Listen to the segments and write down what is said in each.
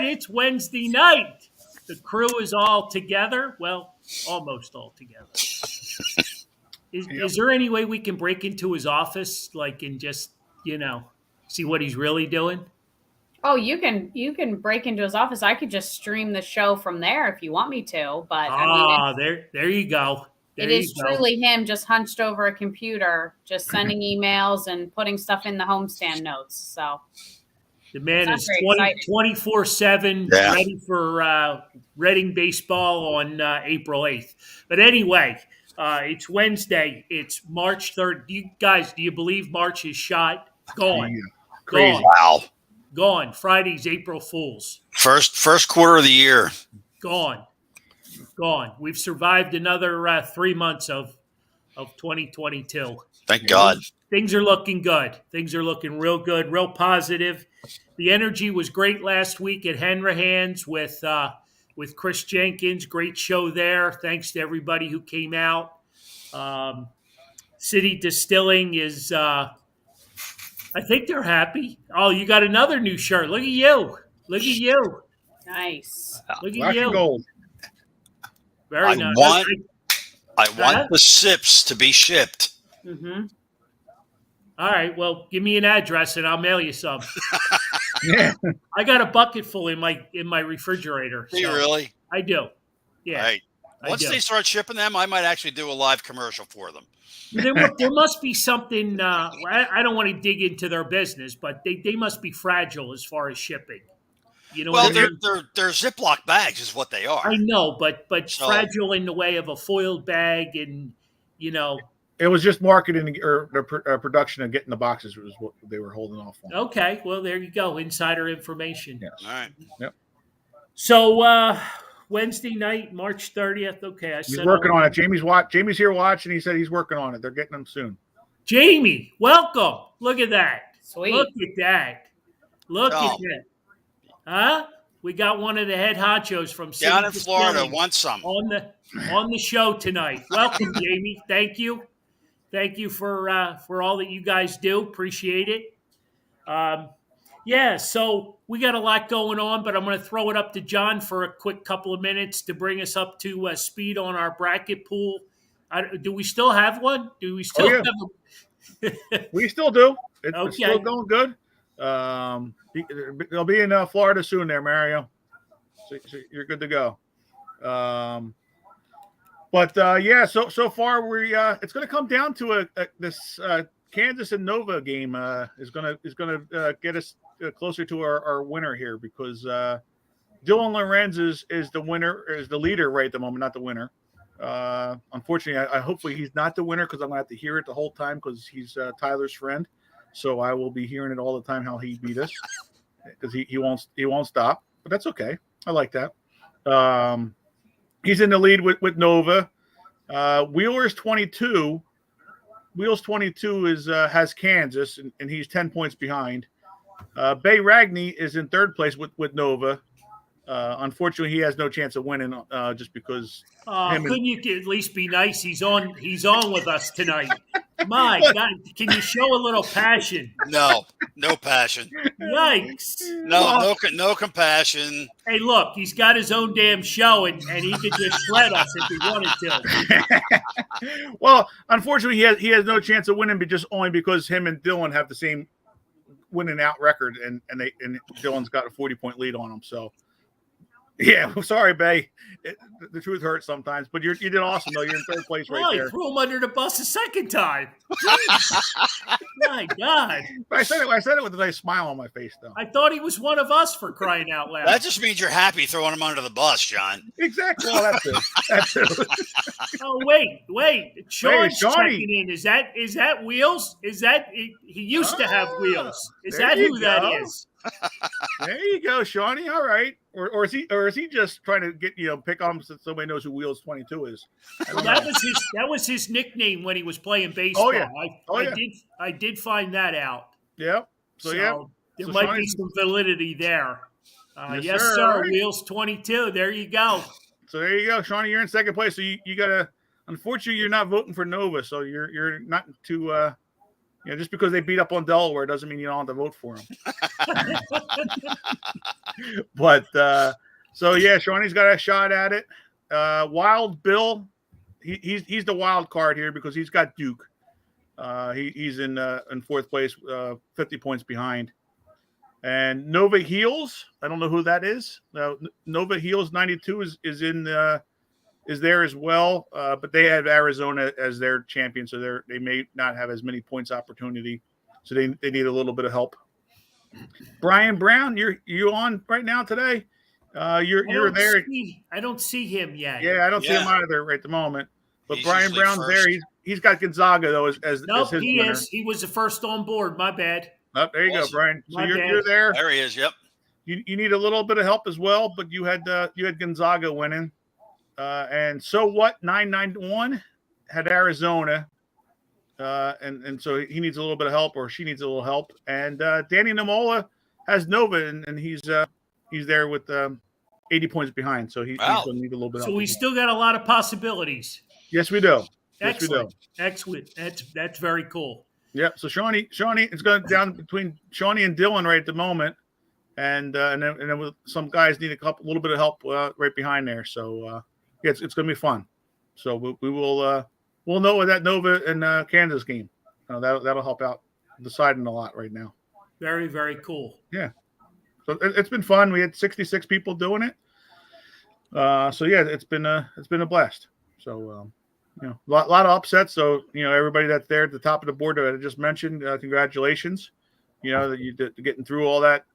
right, it's Wednesday night. The crew is all together. Well, almost all together. Is there any way we can break into his office, and just see what he's really doing? Oh, you can break into his office. I could just stream the show from there if you want me to. But there you go. It is truly him just hunched over a computer, just sending emails and putting stuff in the homestand notes. So the man is 24/7 ready for Reading baseball on April 8th. But anyway, it's Wednesday. It's March 3rd. Do you believe March is shot? Gone. Yeah. Crazy. Gone. Wow. Gone. Friday's April Fool's. First quarter of the year. Gone. We've survived another 3 months of 2022. Thank God. Things are looking good. Things are looking real good, real positive. The energy was great last week at Hanrahan's with Chris Jenkins. Great show there. Thanks to everybody who came out. City Distilling is, I think they're happy. Oh, you got another new shirt. Look at you. Nice. Look at Black you. and gold. Very nice. I want the sips to be shipped. Mm-hmm. All right. Well, give me an address and I'll mail you some. Yeah. I got a bucket full in my refrigerator. Do you really? I do. Yeah. Right. Once they start shipping them, I might actually do a live commercial for them. There must be something. I don't want to dig into their business, but they must be fragile as far as shipping. Well, they're Ziploc bags is what they are. I know, but fragile in the way of a foiled bag, and It was just marketing or production of getting the boxes was what they were holding off on. Okay, well there you go, insider information. Yes. All right. Yep. So Wednesday night, March 30th. Okay, he's working on it. Jamie's here watching. He said he's working on it. They're getting them soon. Jamie, welcome. Look at that. Sweet. Look at that. Look at that. Huh? We got one of the head honchos from down in Florida. Want some on the show tonight? Welcome, Jamie. Thank you for all that you guys do. Appreciate it. So we got a lot going on, but I'm going to throw it up to John for a quick couple of minutes to bring us up to speed on our bracket pool. Do we still have one? Do we still have one? We still do. It's Okay. still going good. They'll be in Florida soon there, Mario. So you're good to go. So far it's going to come down to this Kansas and Nova game is going to get us closer to our winner here, because Dylan Lorenz is the winner, is the leader right at the moment, not the winner. Unfortunately, hopefully he's not the winner, because I'm going to have to hear it the whole time, because he's Tyler's friend. So I will be hearing it all the time how he beat us, because he won't stop. But that's okay. I like that. He's in the lead with Nova. Wheeler's 22. Wheels 22 has Kansas, and he's 10 points behind. Bay Ragney is in third place with Nova. Unfortunately, he has no chance of winning just because. Couldn't you at least be nice? He's on with us tonight. My God, can you show a little passion? No passion. Yikes! No compassion. Hey, look, he's got his own damn show, and he could just shred us if he wanted to. Well, unfortunately, he has no chance of winning, but just only because him and Dylan have the same winning out record, and Dylan's got a 40-point lead on him. So. Yeah, sorry, Bay. The truth hurts sometimes, but you did awesome, though. You're in third place right there. You threw him under the bus a second time. My God. I said it with a nice smile on my face, though. I thought he was one of us, for crying out loud. That just means you're happy throwing him under the bus, John. Exactly. Well, that's it. Oh, wait. Sean's checking in. Is that Wheels? He used to have Wheels. Is that who that is? There you go, Shawnee. All right. Or is he just trying to get pick on him so somebody knows who Wheels 22 is? Well, that was his nickname when he was playing baseball. I did find that out. Yeah. So there might be some validity there. Yes, sir. Right. Wheels 22. There you go. So there you go, Shawnee. You're in second place. So you gotta. Unfortunately, you're not voting for Nova, so you're not too Just because they beat up on Delaware doesn't mean you don't have to vote for them. But so yeah, Shawnee's got a shot at it. Wild Bill, he's the wild card here because he's got Duke. He's in fourth place, 50 points behind. And Nova Heels, I don't know who that is. Nova Heels 92 is there as well, but they have Arizona as their champion, so they may not have as many points opportunity, so they need a little bit of help. Brian Brown, you on right now today? You're there. I don't see him yet. Yeah, I don't see him either right at the moment. But he's Brian Brown's there. He's got Gonzaga though as his winner. He was the first on board. My bad. Oh, there you go, Brian. So you're there. There he is. Yep. You need a little bit of help as well, but you had Gonzaga winning. And so what? 991 had Arizona, and so he needs a little bit of help, or she needs a little help. And Danny Namola has Nova, and he's there with 80 points behind, so he's going to need a little bit of help. So we still got a lot of possibilities. Yes, we do. Excellent. Excellent. That's very cool. Yep. So Shawnee, it's going down between Shawnee and Dylan right at the moment, and then with some guys need a little bit of help right behind there. So yeah, it's going to be fun. So we'll know that Nova and Kansas game. That'll help out deciding a lot right now. Very, very cool. Yeah. So it's been fun. We had 66 people doing it. So yeah, it's been a blast. So a lot of upsets. So everybody that's there at the top of the board that I just mentioned, congratulations. That you getting through all that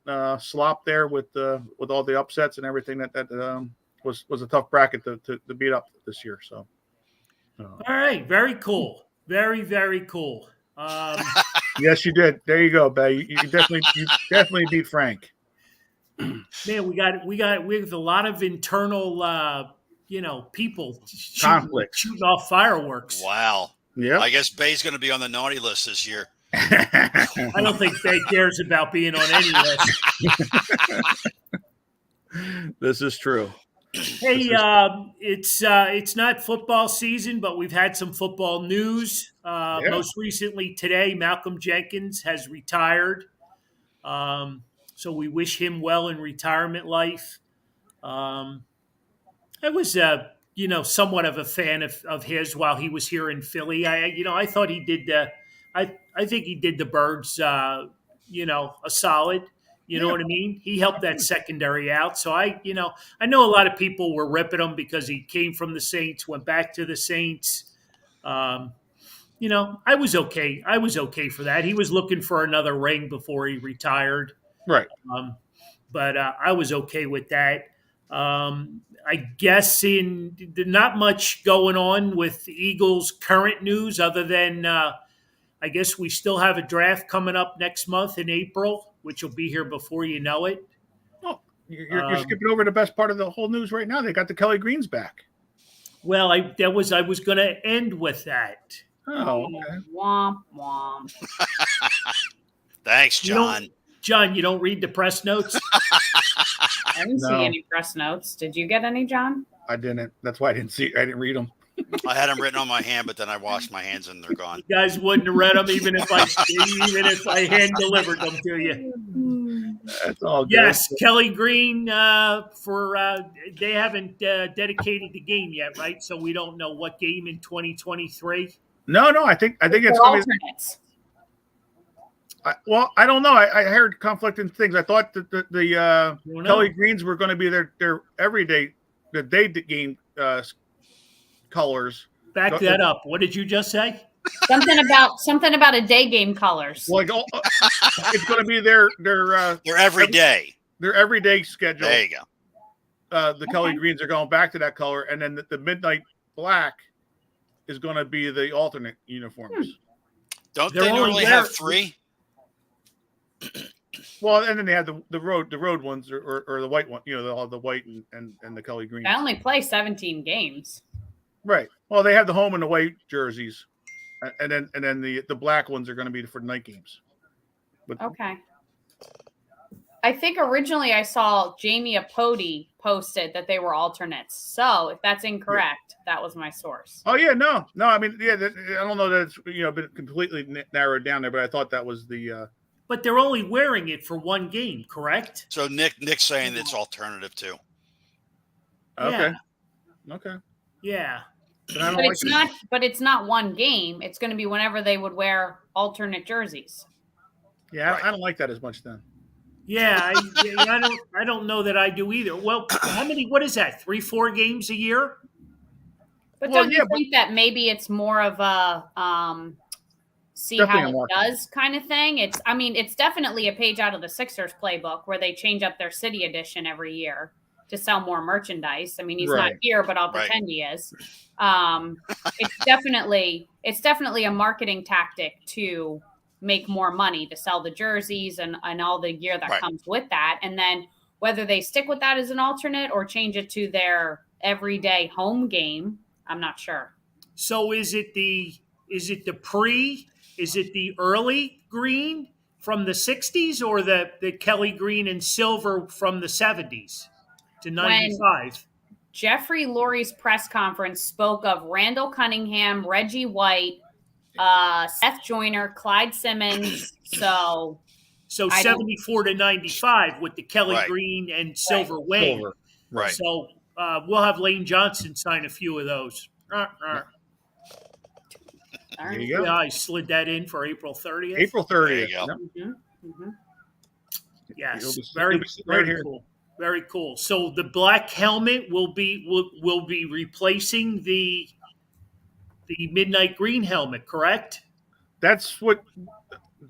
slop there with all the upsets and everything that was a tough bracket to beat up this year. So all right, very cool. Very, very cool. Yes, you did. There you go, Bay. You definitely beat Frank. Man, we have a lot of internal people shooting off fireworks. Wow. Yeah. I guess Bay's going to be on the naughty list this year. I don't think Bay cares about being on any list. This is true. Hey, it's not football season, but we've had some football news. Most recently today, Malcolm Jenkins has retired. So we wish him well in retirement life. I was, somewhat of a fan of his while he was here in Philly. I thought he did. I think he did the Birds, a solid. You know what I mean? He helped that secondary out. So I know a lot of people were ripping him because he came from the Saints, went back to the Saints. I was okay. I was okay for that. He was looking for another ring before he retired. Right. But I was okay with that. I guess not much going on with the Eagles' current news other than I guess we still have a draft coming up next month in April, which will be here before you know it. Oh, you're skipping over the best part of the whole news right now. They got the Kelly Greens back. Well, I was going to end with that. Oh, okay. Womp womp. Thanks, John. John, you don't read the press notes? I didn't see any press notes. Did you get any, John? I didn't. That's why I didn't read them. I had them written on my hand, but then I washed my hands and they're gone. You guys wouldn't have read them even if I hand delivered them to you. That's all good. Yes, Kelly Green they haven't dedicated the game yet, right? So we don't know what game in 2023. No, I think it's alternates. I don't know. I heard conflicting things. I thought that the Kelly Greens were going to be their everyday the day game colors. Back that up. What did you just say? Something about a day game colors. Like it's going to be their everyday. Their everyday schedule. There you go. The Kelly Greens are going back to that color, and then the midnight black is going to be the alternate uniforms. Don't they normally have three? Well, and then they have the road ones or the white one, the white and the Kelly Green. They only play 17 games. Right. Well, they have the home and the white jerseys, and then the black ones are going to be for night games. But, okay. I think originally I saw Jamie Apodi posted that they were alternates. So if that's incorrect, that was my source. Oh yeah, no. I mean, yeah, I don't know that it's been completely narrowed down there, but I thought that was the. But they're only wearing it for one game, correct? So Nick's saying it's alternative too. Okay. Yeah. Okay. Yeah. But it's not one game. It's going to be whenever they would wear alternate jerseys. Yeah, Right. I don't like that as much then. Yeah, I don't know that I do either. Well, what is that? 3-4 games a year? But don't you think that maybe it's more of a see how it does kind of thing? It's definitely a page out of the Sixers playbook where they change up their city edition every year to sell more merchandise. I mean, he's not here, but I'll pretend he is. It's definitely a marketing tactic to make more money, to sell the jerseys and all the gear that comes with that. And then whether they stick with that as an alternate or change it to their everyday home game, I'm not sure. So is it the early green from the 60s or the Kelly green and silver from the 70s to 95? When Jeffrey Lurie's press conference spoke of Randall Cunningham, Reggie White, Seth Joyner, Clyde Simmons. So 74 to 95 with the Kelly green and silver wing. Right. So we'll have Lane Johnson sign a few of those. There you go. Yeah, I slid that in for April 30th. April 30th. Yep. Mm-hmm. Yes, very cool. Very cool. So the black helmet will be replacing the midnight green helmet, correct? That's what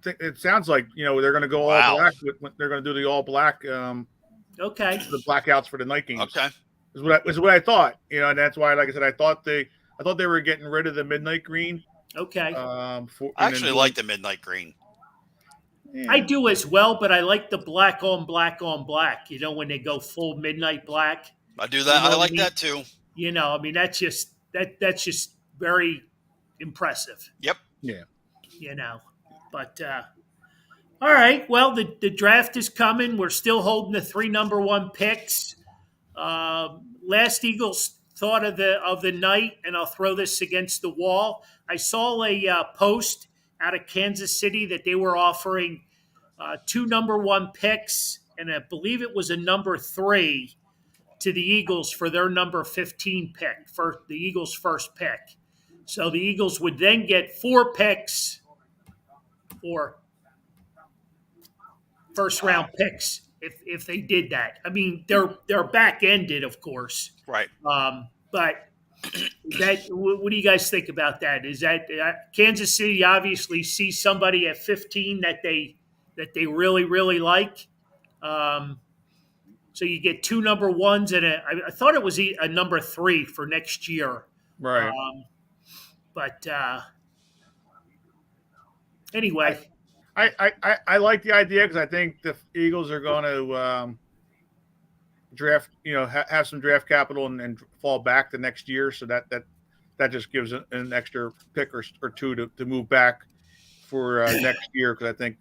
it sounds like. They're going to go all black. They're going to do the all black. Okay. The blackouts for the night games. Okay. Is what I thought. And that's why, like I said, I thought they were getting rid of the midnight green. Okay. I actually like the midnight green. Yeah. I do as well, but I like the black on black on black. When they go full midnight black. I do that. I like that too. That's just very impressive. Yep. Yeah. But all right. Well, the draft is coming. We're still holding the 3 number 1 picks. Last Eagles thought of the night, and I'll throw this against the wall. I saw a post out of Kansas City that they were offering 2 number 1 picks, and I believe it was a number 3 to the Eagles for their number 15 pick, for the Eagles' first pick. So the Eagles would then get 4 picks for first-round picks if they did that. I mean, they're back-ended, of course. Right. But what do you guys think about that? Is that Kansas City obviously sees somebody at 15 that they really, really like? So you get 2 number 1s and I thought it was a number 3 for next year. Right. But anyway, I like the idea because I think the Eagles are going to draft, have some draft capital and fall back the next year. So that just gives an extra pick or 2 to move back for next year. Because I think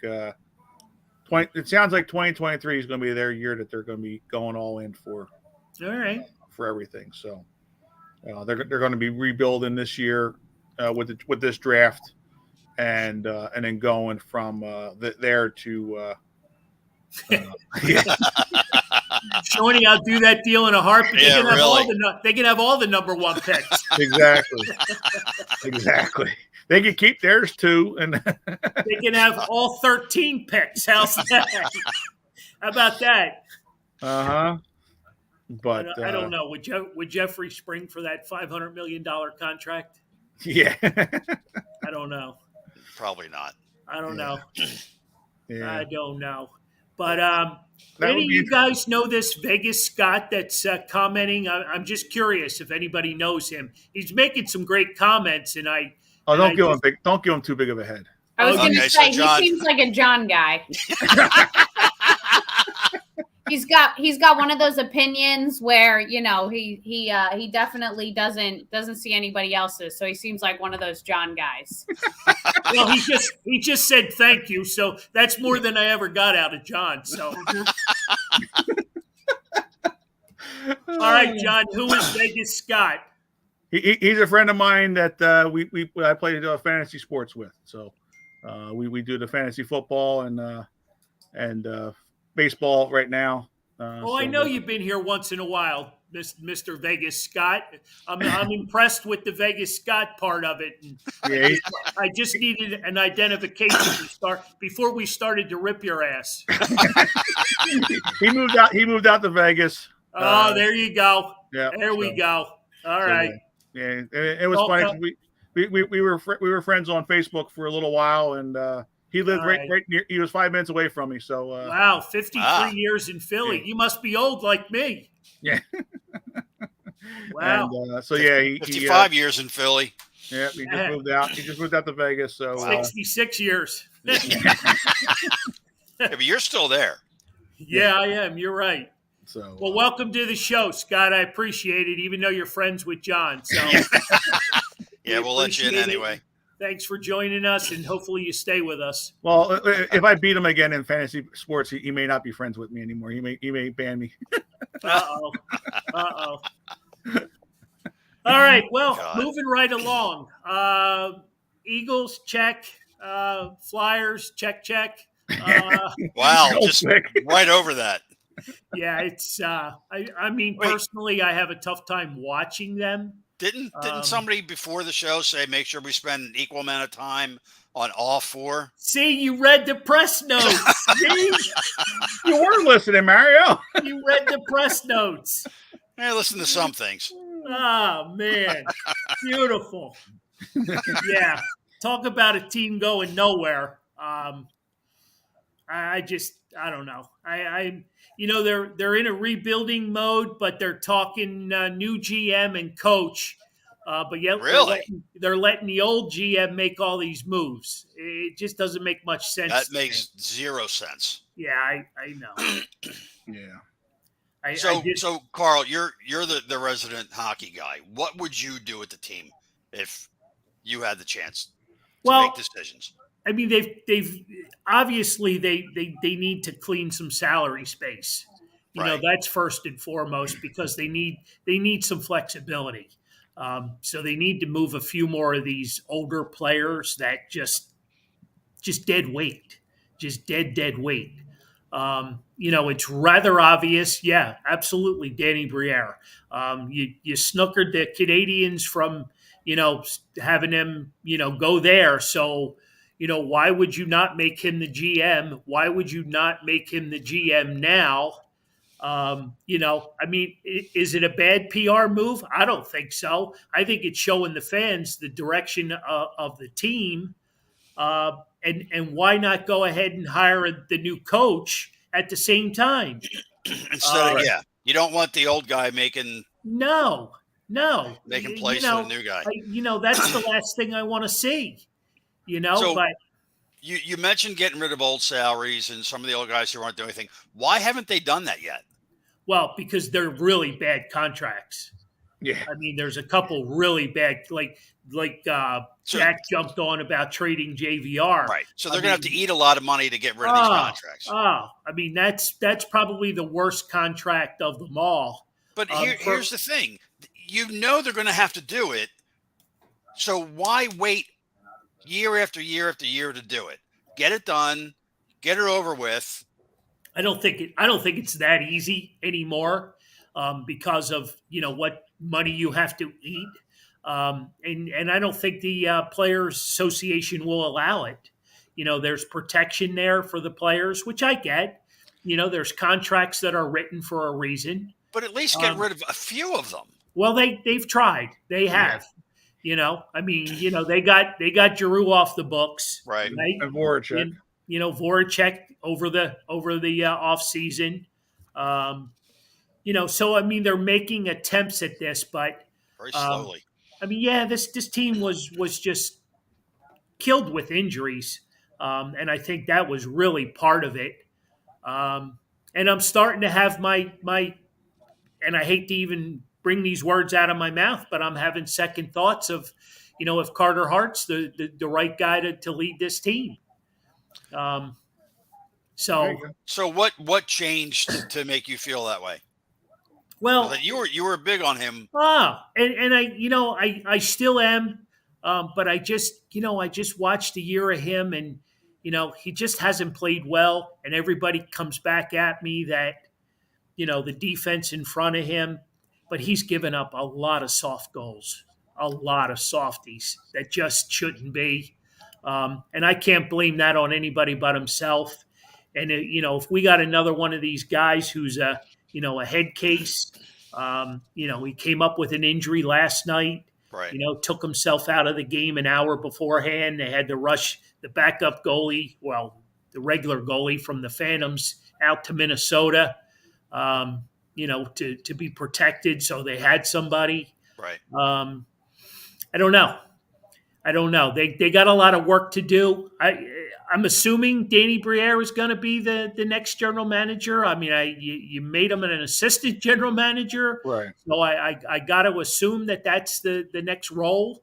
it sounds like 2023 is going to be their year that they're going to be going all in for. All right. For everything. So they're going to be rebuilding this year with this draft. And then going from there to Shorty, I'll do that deal in a heartbeat. Yeah, they can have all the number 1 picks. Exactly. They can keep theirs too, and they can have all 13 picks. How's that? How about that? But I don't know. Would Jeffrey spring for that $500 million contract? Yeah. I don't know. Probably not. I don't know. Yeah. I don't know. But any of you guys know this Vegas Scott that's commenting? I'm just curious if anybody knows him. He's making some great comments, and don't give him too big of a head. I was going to say, he seems like a John guy. he's got one of those opinions where he definitely doesn't see anybody else's. So he seems like one of those John guys. Well, he just said thank you, so that's more than I ever got out of John. So, all right, John, who is Vegas Scott? He's a friend of mine that I play fantasy sports with. So we do the fantasy football and baseball right now. I know you've been here once in a while, Mr. Vegas Scott. I'm impressed with the Vegas Scott part of it. And yeah, I just needed an identification before we started to rip your ass. He moved out. He moved out to Vegas. Oh, there you go. Yeah, there we go. All right. Yeah, it was funny. We were friends on Facebook for a little while, and he lived right near. He was 5 minutes away from me. So wow, 53 years in Philly. Yeah. You must be old like me. Yeah. Wow. And, so yeah, 55 years in Philly. Yeah, he just moved out. He just moved out to Vegas. So 66 years. Yeah, but you're still there. Yeah, I am. You're right. So well, welcome to the show, Scott. I appreciate it, even though you're friends with John. So yeah, we'll let you in anyway. Thanks for joining us, and hopefully you stay with us. Well, if I beat him again in fantasy sports, he may not be friends with me anymore. He may ban me. Uh-oh. All right. Well, moving right along. Eagles, check. Flyers, check. Wow, just right over that. Yeah, it's. I mean, personally, I have a tough time watching them. Didn't somebody before the show say make sure we spend an equal amount of time on all four? See, you read the press notes. See? You were listening, Mario. You read the press notes. I listen to some things. Oh, man. Beautiful. Yeah. Talk about a team going nowhere. I don't know. They're in a rebuilding mode, but they're talking new GM and coach. But yet they're letting the old GM make all these moves. It just doesn't make much sense. That makes zero sense. Yeah, I know. Yeah. So Carl, you're the resident hockey guy. What would you do with the team if you had the chance to make decisions? I mean, they've obviously they need to clean some salary space. You know, that's first and foremost because they need some flexibility. So they need to move a few more of these older players that just dead weight, just dead weight. It's rather obvious. Yeah, absolutely. Danny Briere. You snookered the Canadians from, having them, go there. So, why would you not make him the GM? Why would you not make him the GM now? Is it a bad PR move? I don't think so. I think it's showing the fans the direction of the team. And why not go ahead and hire the new coach at the same time? Instead of, you don't want the old guy making place for the new guy. That's the last thing I want to see. But you mentioned getting rid of old salaries and some of the old guys who aren't doing anything. Why haven't they done that yet? Well, because they're really bad contracts. Yeah, I mean, there's a couple really bad, like Jack jumped on about trading JVR. Right. So they're going to have to eat a lot of money to get rid of these contracts. I mean, that's probably the worst contract of them all. But here's the thing. They're going to have to do it. So why wait year after year after year to do it? Get it done. Get it over with. I don't think it's that easy anymore because of what money you have to eat, and I don't think the Players Association will allow it. There's protection there for the players, which I get. There's contracts that are written for a reason. But at least get rid of a few of them. Well, they've tried. They have. Yeah. They got Giroux off the books, right? And Voracek. Voracek over the off season. So they're making attempts at this, but very slowly. This team was just killed with injuries, and I think that was really part of it. and I'm starting to have my, and I hate to even bring these words out of my mouth, but I'm having second thoughts of, if Carter Hart's the right guy to lead this team. So what changed to make you feel that way? Well, that you were big on him. And I still am, but I just watched a year of him, and he just hasn't played well, and everybody comes back at me that the defense in front of him, but he's given up a lot of soft goals, a lot of softies that just shouldn't be. And I can't blame that on anybody but himself. And, if we got another one of these guys who's a head case, he came up with an injury last night, right. Took himself out of the game an hour beforehand. They had to rush the backup goalie, the regular goalie from the Phantoms out to Minnesota. To be protected. So they had somebody. Right. I don't know. They got a lot of work to do. I'm assuming Danny Briere is going to be the next general manager. I mean, you made him an assistant general manager. Right. So I got to assume that's the next role.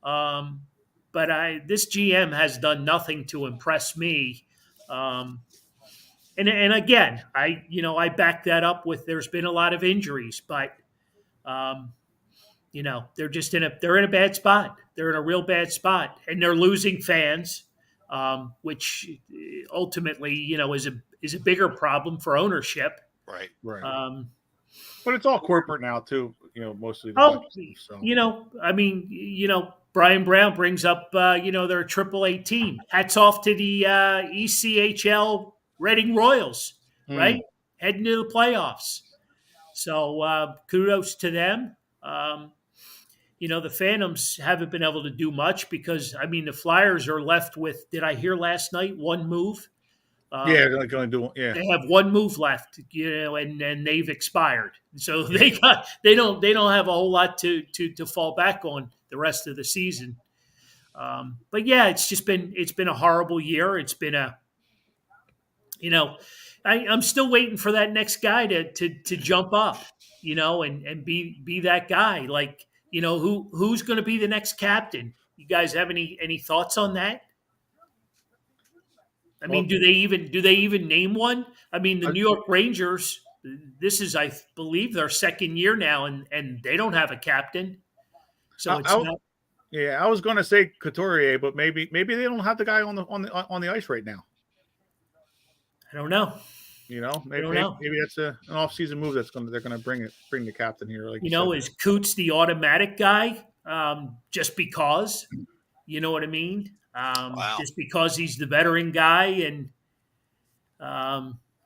But this GM has done nothing to impress me. And again, I back that up with there's been a lot of injuries, but they're just in a bad spot. They're in a real bad spot, and they're losing fans, which ultimately is a bigger problem for ownership. Right. But it's all corporate now too. Mostly. Brian Brown brings up they're a AAA team. Hats off to the ECHL Reading Royals, right? Heading to the playoffs. So kudos to them. The Phantoms haven't been able to do much because, the Flyers are left with, did I hear last night, one move? They're going to do it. Yeah. They have one move left, and they've expired. So they don't have a whole lot to fall back on the rest of the season. But yeah, it's been a horrible year. It's been I'm still waiting for that next guy to jump up, and be that guy. Like, who's going to be the next captain? You guys have any thoughts on that? I mean, do they even name one? I mean, the New York Rangers, this is, I believe, their second year now, and they don't have a captain. So it's not. Yeah, I was going to say Couturier, but maybe they don't have the guy on the ice right now. I don't know. Maybe that's an off-season move they're going to bring the captain here. Like is Coots the automatic guy? Just because, you know what I mean? Wow. Just because he's the veteran guy, and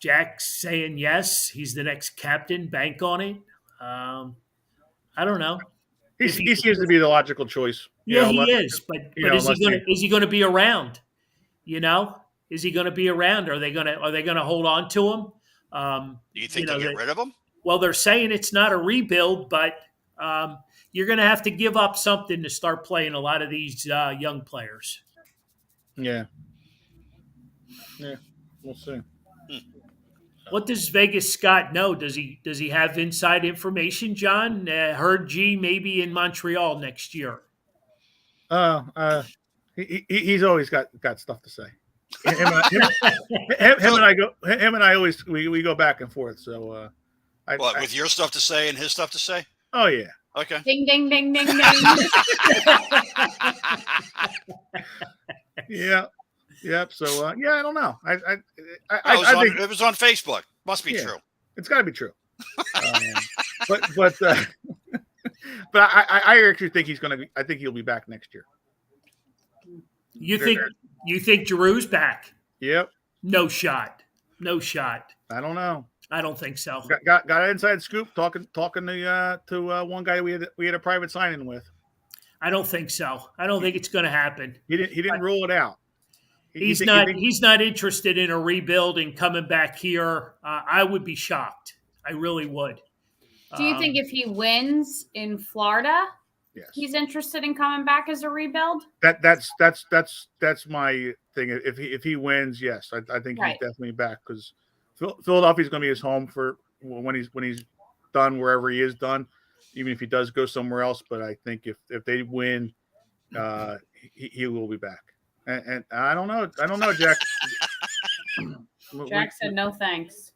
Jack's saying yes, he's the next captain. Bank on it. I don't know. He seems to be the logical choice. Yeah, he is. But is he going to be around? Is he going to be around? Are they going to hold on to him? Do you think they'll get rid of him? Well, they're saying it's not a rebuild, but you're going to have to give up something to start playing a lot of these young players. Yeah, we'll see. What does Vegas Scott know? Does he have inside information, John? Heard G maybe in Montreal next year. He's always got stuff to say. Him and I always we go back and forth. So, with your stuff to say and his stuff to say? Oh yeah. Okay. Ding ding ding ding ding. Yeah. Yep. So I don't know. I think it was on Facebook. Must be true. It's got to be true. But I actually think he's going to. I think he'll be back next year. You think Giroux's back? Yep. No shot. I don't know. I don't think so. Got an inside scoop talking to one guy we had a private sign-in with. I don't think so. I don't think it's going to happen. He didn't rule it out. He's not interested in a rebuild and coming back here. I would be shocked. I really would. Do you think if he wins in Florida, yes, he's interested in coming back as a rebuild? That's my thing. If he wins, yes, I think he's definitely back because Philadelphia's going to be his home for when he's done wherever he is done, even if he does go somewhere else. But I think if they win, he will be back. And I don't know, Jack. Jack said no thanks.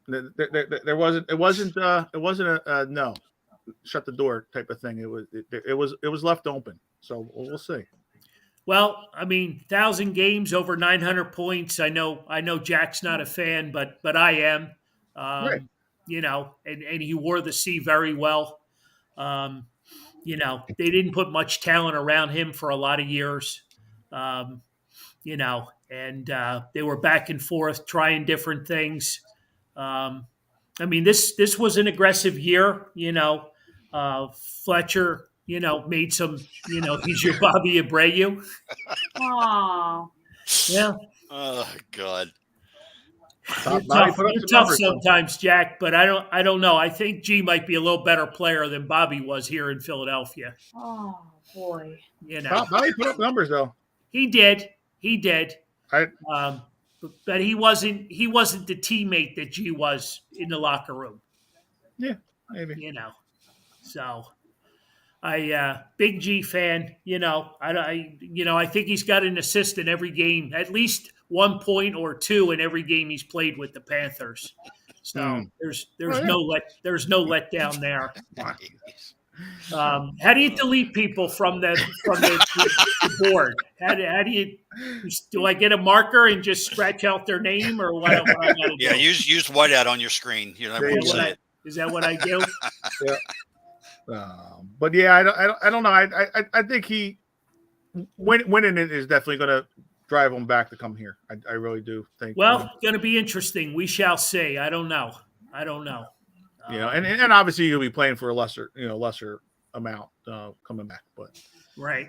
There wasn't a no, shut the door type of thing. It was left open. So we'll see. Well, I mean, 1,000 games, over 900 points. I know Jack's not a fan, but I am. Right. You know, and he wore the C very well. You know, they didn't put much talent around him for a lot of years. You know, and they were back and forth trying different things. I mean, this was an aggressive year. You know, Fletcher, you know, made some. You know, he's your Bobby Abreu. Oh, yeah. Oh God. You're tough sometimes, Jack, but I don't know. I think G might be a little better player than Bobby was here in Philadelphia. Oh boy. You know, Bobby put up numbers though. He did. But he wasn't the teammate that G was in the locker room. Yeah, maybe. You know, so I big G fan. You know, I think he's got an assist in every game, at least 1 point or two in every game he's played with the Panthers. So there's no letdown there. How do you delete people from the board? How do you do? I get a marker and just scratch out their name, or what? Yeah, use whiteout on your screen. You know, is that what I do? Yeah. But yeah, I don't know. I think he winning it is definitely going to drive him back to come here. I really do think. Well, going to be interesting. We shall see. I don't know. You know, and obviously you'll be playing for a lesser amount coming back, but right.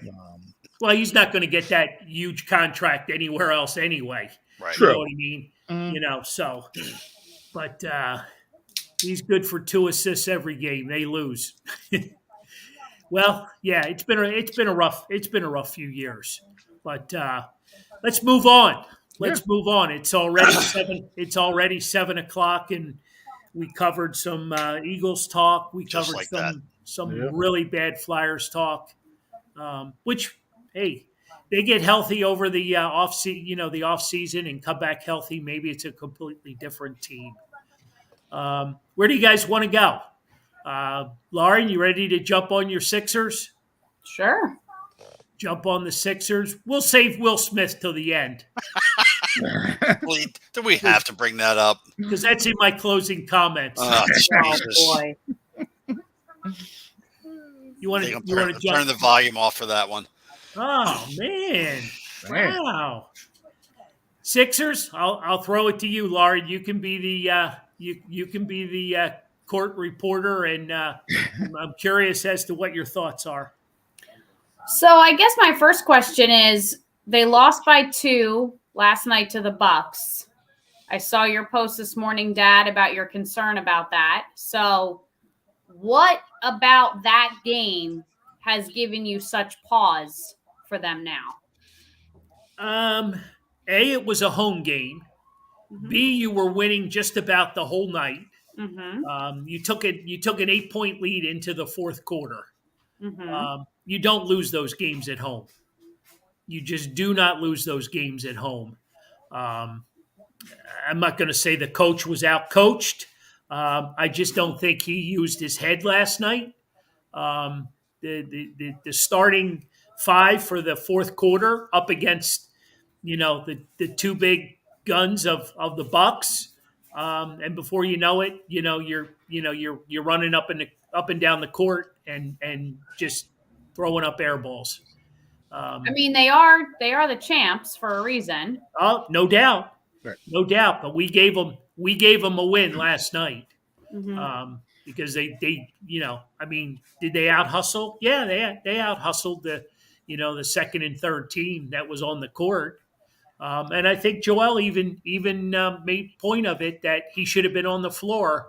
Well, he's not going to get that huge contract anywhere else anyway. Right. You know what I mean? You know, so, but he's good for 2 assists every game. They lose. Well, yeah, it's been a rough few years, but let's move on. Move on. It's already 7:00, and we covered some Eagles talk. We covered some really bad Flyers talk, which, hey, they get healthy over the off season and come back healthy. Maybe it's a completely different team. Where do you guys want to go? Lauren, you ready to jump on your Sixers? Sure. Jump on the Sixers. We'll save Will Smith till the end. Do we have to bring that up? Because that's in my closing comments. Oh, Jesus. Boy. You want to jump? Turn the volume off for that one. Oh man! Wow. Sixers. I'll throw it to you, Lauren. You can be the you can be the court reporter, and I'm curious as to what your thoughts are. So I guess my first question is: they lost by 2 last night to the Bucks. I saw your post this morning, Dad, about your concern about that. So what about that game has given you such pause for them now? A, it was a home game. Mm-hmm. B, you were winning just about the whole night. Mm-hmm. You took an 8-point lead into the fourth quarter. Mm-hmm. You don't lose those games at home. You just do not lose those games at home. I'm not going to say the coach was out-coached. I just don't think he used his head last night. The starting 5 for the fourth quarter up against, the 2 big guns of the Bucks, and before you know it, you're running up and down the court and just throwing up air balls. I mean, they are the champs for a reason. Oh, no doubt. Right. No doubt. But we gave them a win last night. Mm-hmm. Because they I mean, did they out hustle? Yeah, they out hustled the second and third team that was on the court. And I think Joel even made point of it that he should have been on the floor.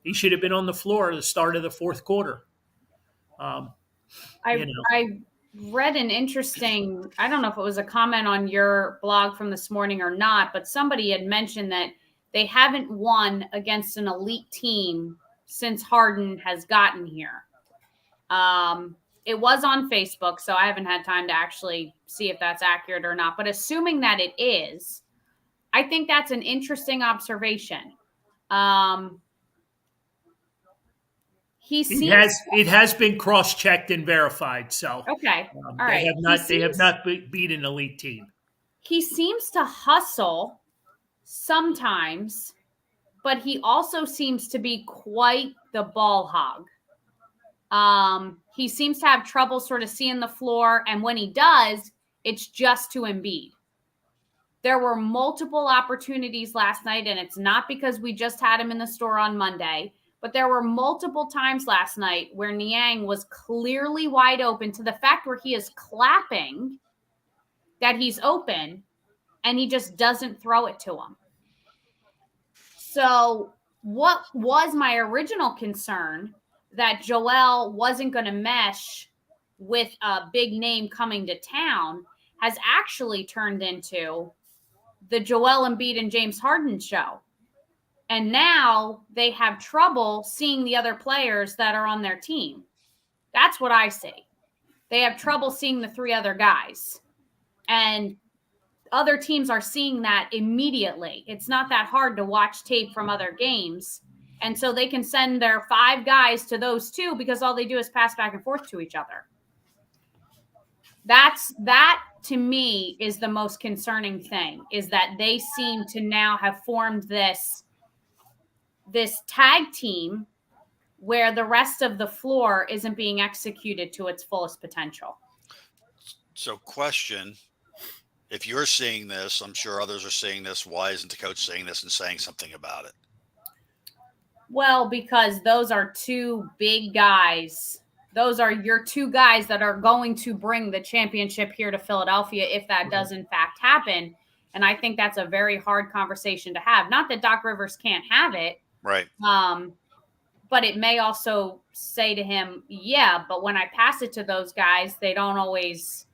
He should have been on the floor at the start of the fourth quarter. I read an interesting, I don't know if it was a comment on your blog from this morning or not, but somebody had mentioned that they haven't won against an elite team since Harden has gotten here. It was on Facebook, so I haven't had time to actually see if that's accurate or not. But assuming that it is, I think that's an interesting observation. It has been cross-checked and verified. So okay, all right. They have not beat an elite team. He seems to hustle sometimes, but he also seems to be quite the ball hog. He seems to have trouble sort of seeing the floor, and when he does, it's just to Embiid. There were multiple opportunities last night, and it's not because we just had him in the store on Monday, but there were multiple times last night where Niang was clearly wide open, to the fact where he is clapping that he's open, and he just doesn't throw it to him. So what was my original concern, that Joel wasn't going to mesh with a big name coming to town, has actually turned into the Joel Embiid and James Harden show. And now they have trouble seeing the other players that are on their team. That's what I see. They have trouble seeing the three other guys. And other teams are seeing that immediately. It's not that hard to watch tape from other games. And so they can send their 5 guys to those 2 because all they do is pass back and forth to each other. That to me is the most concerning thing, is that they seem to now have formed this tag team where the rest of the floor isn't being executed to its fullest potential. So question, if you're seeing this, I'm sure others are seeing this, why isn't the coach seeing this and saying something about it? Well, because those are 2 big guys. Those are your 2 guys that are going to bring the championship here to Philadelphia if that does in fact happen. And I think that's a very hard conversation to have. Not that Doc Rivers can't have it. Right. But it may also say to him, yeah, but when I pass it to those guys, they don't always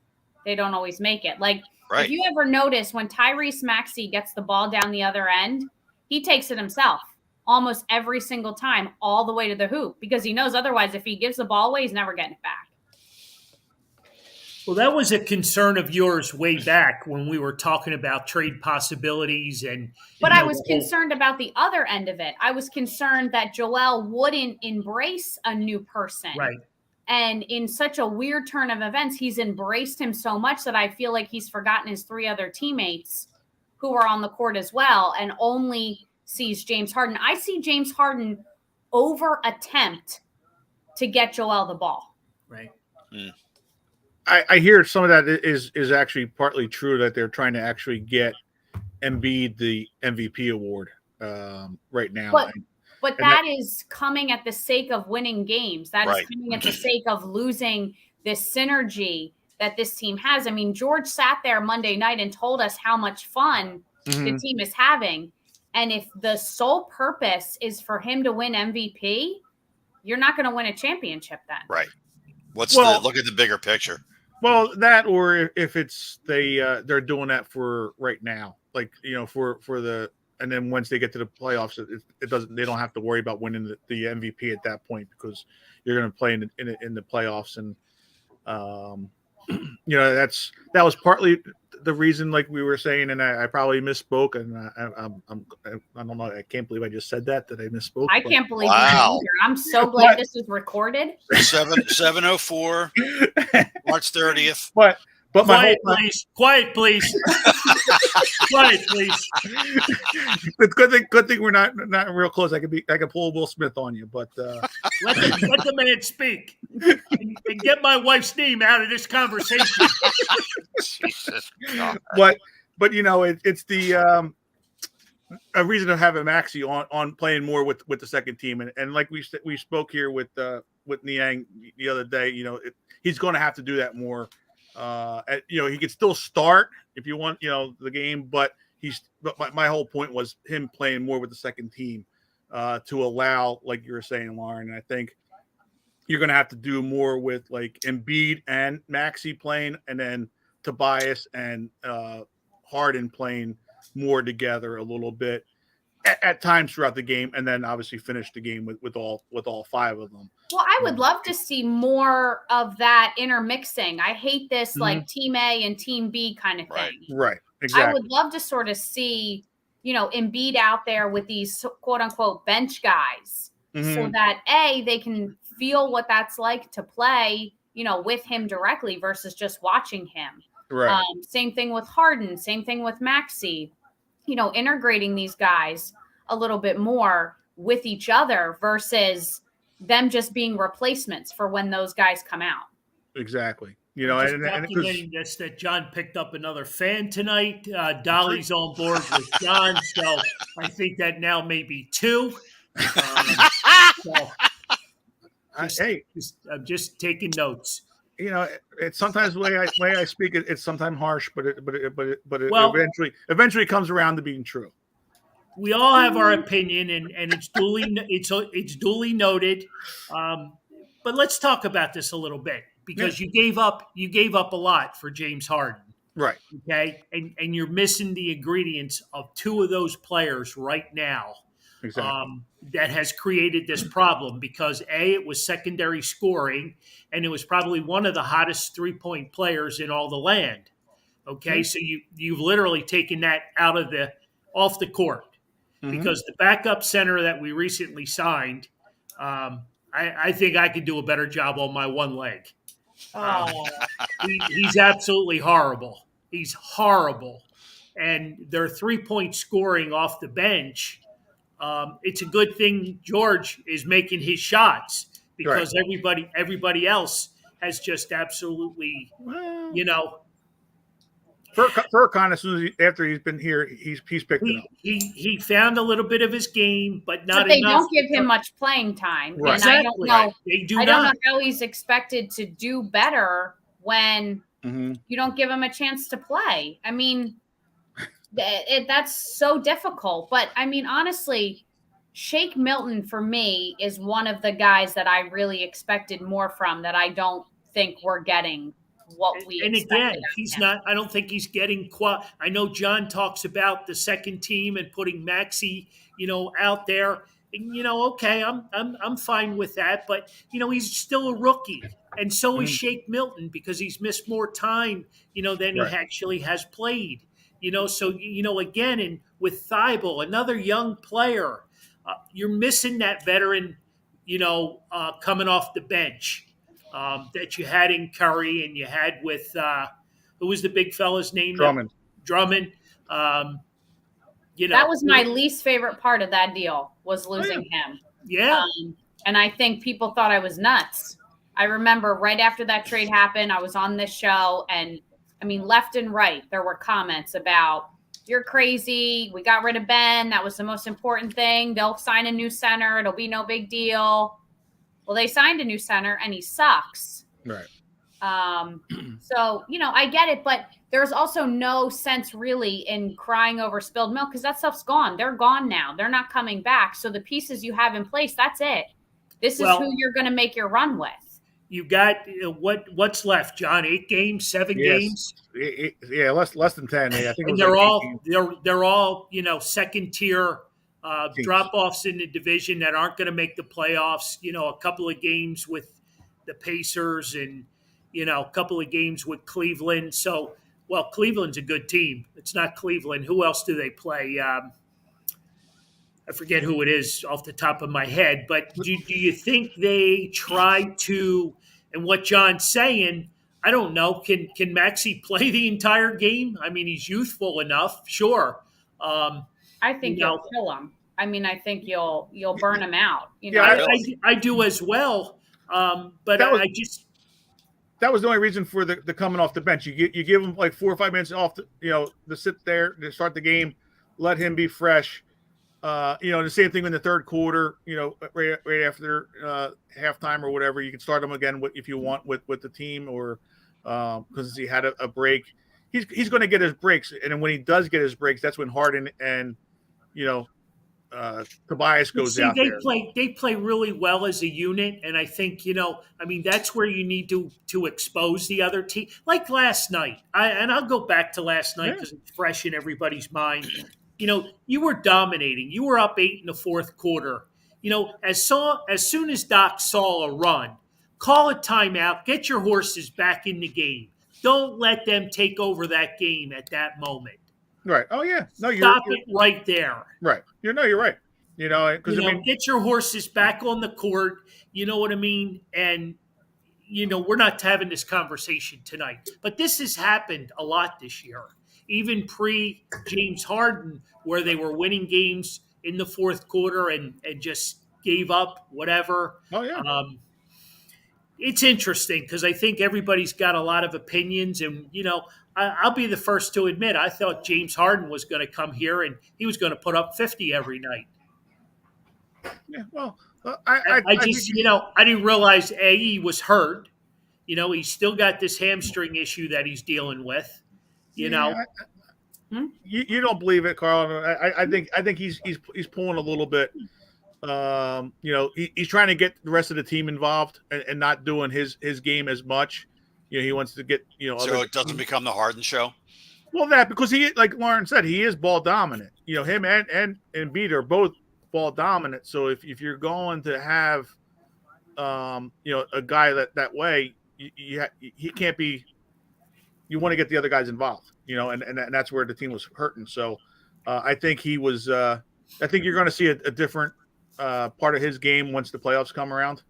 make it. Like, right. If you ever notice, when Tyrese Maxey gets the ball down the other end, he takes it himself almost every single time, all the way to the hoop, because he knows otherwise if he gives the ball away, he's never getting it back. Well, that was a concern of yours way back when we were talking about trade possibilities. But I was concerned about the other end of it. I was concerned that Joel wouldn't embrace a new person. Right. And in such a weird turn of events, he's embraced him so much that I feel like he's forgotten his 3 other teammates who are on the court as well, and only sees James Harden. I see James Harden over attempt to get Joel the ball. Right. Mm. I hear some of that is actually partly true, that they're trying to actually get Embiid the MVP award right now. But that is coming at the sake of winning games. That is coming at the sake of losing this synergy that this team has. I mean, George sat there Monday night and told us how much fun the team is having. And if the sole purpose is for him to win MVP, you're not going to win a championship then. Right. Look at the bigger picture. Well, that, or if it's they're doing that for right now, like, for the, and then once they get to the playoffs, it doesn't, they don't have to worry about winning the MVP at that point, because you're going to play in the playoffs. And that was partly the reason, like we were saying, and I probably misspoke, and I don't know, I can't believe I just said that I misspoke. I can't believe you either. I'm so glad this is recorded. 7:04, March 30th. But quiet, please. Quiet, please. Quiet, please. It's good thing we're not real close. I could pull Will Smith on you, but let the man speak and get my wife's name out of this conversation. Jesus. But it's the a reason to have a Maxey on playing more with the second team, and like we spoke here with Niang the other day. He's going to have to do that more. He could still start if you want, the game, but my whole point was him playing more with the second team to allow, like you were saying, Lauren. And I think you're going to have to do more with like Embiid and Maxey playing, and then Tobias and Harden playing more together a little bit at times throughout the game, and then obviously finish the game with all 5 of them. Well, I would love to see more of that intermixing. I hate this like Team A and Team B kind of thing. Right. Exactly. I would love to sort of see, Embiid out there with these quote unquote bench guys, so that they can feel what that's like to play, with him directly versus just watching him. Right. Same thing with Harden. Same thing with Maxey. Integrating these guys a little bit more with each other versus them just being replacements for when those guys come out. Exactly. Documenting this, that John picked up another fan tonight. Dolly's on board with John, so I think that now may be 2. I'm just taking notes. It's sometimes the way I speak. It's sometimes harsh, but it eventually comes around to being true. We all have our opinion, and it's duly noted. But let's talk about this a little bit, because you gave up a lot for James Harden, right? Okay, and you're missing the ingredients of 2 of those players right now. Exactly. That has created this problem, because it was secondary scoring, and it was probably one of the hottest 3-point players in all the land. Okay, so you've literally taken that off the court, because the backup center that we recently signed, I think I could do a better job on my one leg. He's absolutely horrible. He's horrible, and their 3-point scoring off the bench. It's a good thing George is making his shots, because everybody else has just absolutely, Furkan, as soon as after he's been here, he's picked it up. He found a little bit of his game, but not enough. They don't give him much playing time, right. And exactly. I don't know. They do I not. don't know how he's expected to do better when you don't give him a chance to play. I mean, that's so difficult. But I mean, honestly, Shake Milton for me is one of the guys that I really expected more from, that I don't think we're getting what we expected. And again, he's not. I don't think he's getting. I know John talks about the second team and putting Maxey, out there. And, okay, I'm fine with that. But he's still a rookie, and so is Shake Milton, because he's missed more time, than he actually has played. So again, and with Thibault, another young player, you're missing that veteran, coming off the bench. That you had in Curry, and you had with who was the big fella's name? Drummond. That was my least favorite part of that deal, was losing him. Yeah. And I think people thought I was nuts. I remember right after that trade happened, I was on this show, and I mean, left and right, there were comments about, you're crazy. We got rid of Ben. That was the most important thing. They'll sign a new center. It'll be no big deal. Well, they signed a new center, and he sucks. Right. So, I get it, but there's also no sense really in crying over spilled milk, because that stuff's gone. They're gone now. They're not coming back. So the pieces you have in place, that's it. This is who you're going to make your run with. You got what's left, John? 8 games, 7 games? Less than 10. I think. And they're all second tier drop offs in the division that aren't going to make the playoffs. A couple of games with the Pacers, and a couple of games with Cleveland. So, Cleveland's a good team. It's not Cleveland. Who else do they play? I forget who it is off the top of my head. But do you think they try to? And what John's saying, I don't know. Can Maxey play the entire game? I mean, he's youthful enough, sure. I think you'll kill him. I mean, I think you'll burn him out. I do as well. But that was the only reason for the coming off the bench. You give him like 4 or 5 minutes off, to sit there to start the game, let him be fresh. The same thing in the third quarter. Right after halftime or whatever, you can start him again if you want with the team, or because he had a break. He's going to get his breaks, and then when he does get his breaks, that's when Harden and Tobias goes out there. They play really well as a unit, and I think that's where you need to expose the other team. Like last night, I'll go back to last night because it's fresh in everybody's mind. You were dominating. You were up 8 in the fourth quarter. As soon as Doc saw a run, call a timeout. Get your horses back in the game. Don't let them take over that game at that moment. Right. Oh yeah. No, Stop it right there. Right. You're right. Because get your horses back on the court. You know what I mean? And we're not having this conversation tonight, but this has happened a lot this year, even pre James Harden, where they were winning games in the fourth quarter and just gave up whatever. Oh yeah. It's interesting because I think everybody's got a lot of opinions, and I'll be the first to admit I thought James Harden was going to come here and he was going to put up 50 every night. Yeah, well, I didn't realize he was hurt. He's still got this hamstring issue that he's dealing with. You don't believe it, Carl. I think he's pulling a little bit. He's trying to get the rest of the team involved and not doing his game as much. He wants to get so it doesn't become the Harden show. Well, because he, like Lauren said, he is ball dominant. Him and Embiid are both ball dominant. So if you're going to have a guy that way, he can't be. You want to get the other guys involved, and that's where the team was hurting. So I think he was. I think you're going to see a different part of his game once the playoffs come around.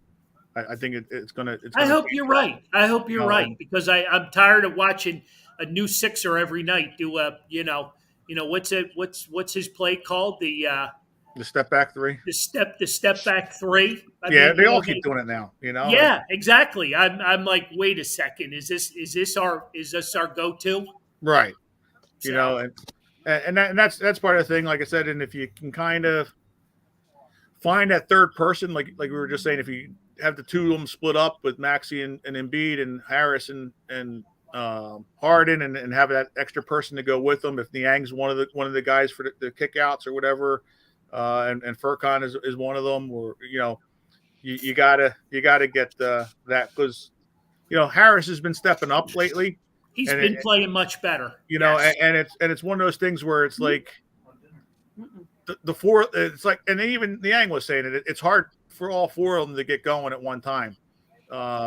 I think it's going to. I hope you're right. I hope you're right because I'm tired of watching a new Sixer every night do what's his play called the step back three. The step back three. They all keep doing it now. Yeah, exactly. I'm like, wait a second. Is this our go-to? Right. And that's part of the thing. Like I said, and if you can kind of find that third person, like we were just saying, if you have the two of them split up with Maxey and Embiid and Harris and Harden and have that extra person to go with them. If Niang's one of the guys for the kickouts or whatever, and Furkan is one of them, or you gotta get that because Harris has been stepping up lately. He's been playing much better. And it's one of those things where it's like the four. It's like, and even Niang was saying it. It's hard for all four of them to get going at one time,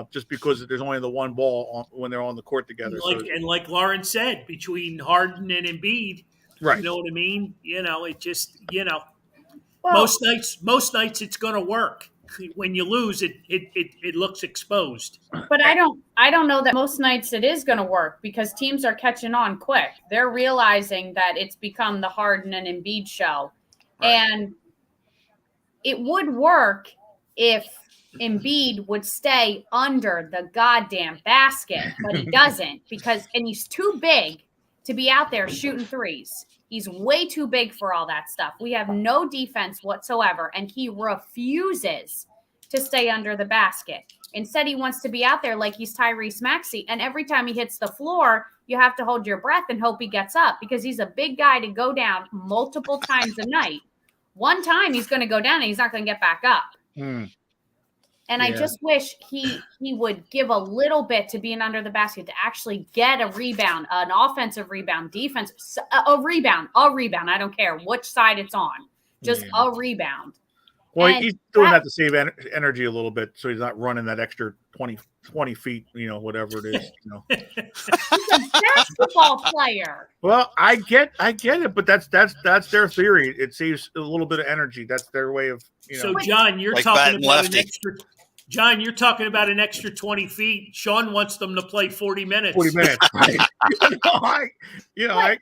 just because there's only the one ball when they're on the court together. Like Lauren said, between Harden and Embiid, right? You know what I mean? It just well, most nights it's going to work. When you lose, it looks exposed. But I don't know that most nights it is going to work because teams are catching on quick. They're realizing that it's become the Harden and Embiid show, right. And it would work if Embiid would stay under the goddamn basket, but he doesn't and he's too big to be out there shooting threes. He's way too big for all that stuff. We have no defense whatsoever, and he refuses to stay under the basket. Instead, he wants to be out there like he's Tyrese Maxey, and every time he hits the floor, you have to hold your breath and hope he gets up because he's a big guy to go down multiple times a night. One time he's going to go down and he's not going to get back up. And I just wish he would give a little bit to being under the basket to actually get a rebound, an offensive rebound, defense, a rebound. I don't care which side it's on, just a rebound. Well, he's doing that to save energy a little bit, so he's not running that extra 20 feet, whatever it is. He's a basketball player. Well, I get it, but that's their theory. It saves a little bit of energy. That's their way of, So, John, you're talking about an extra. John, you're talking about an extra 20 feet. Sean wants them to play 40 minutes. 40 minutes. Right. I get it.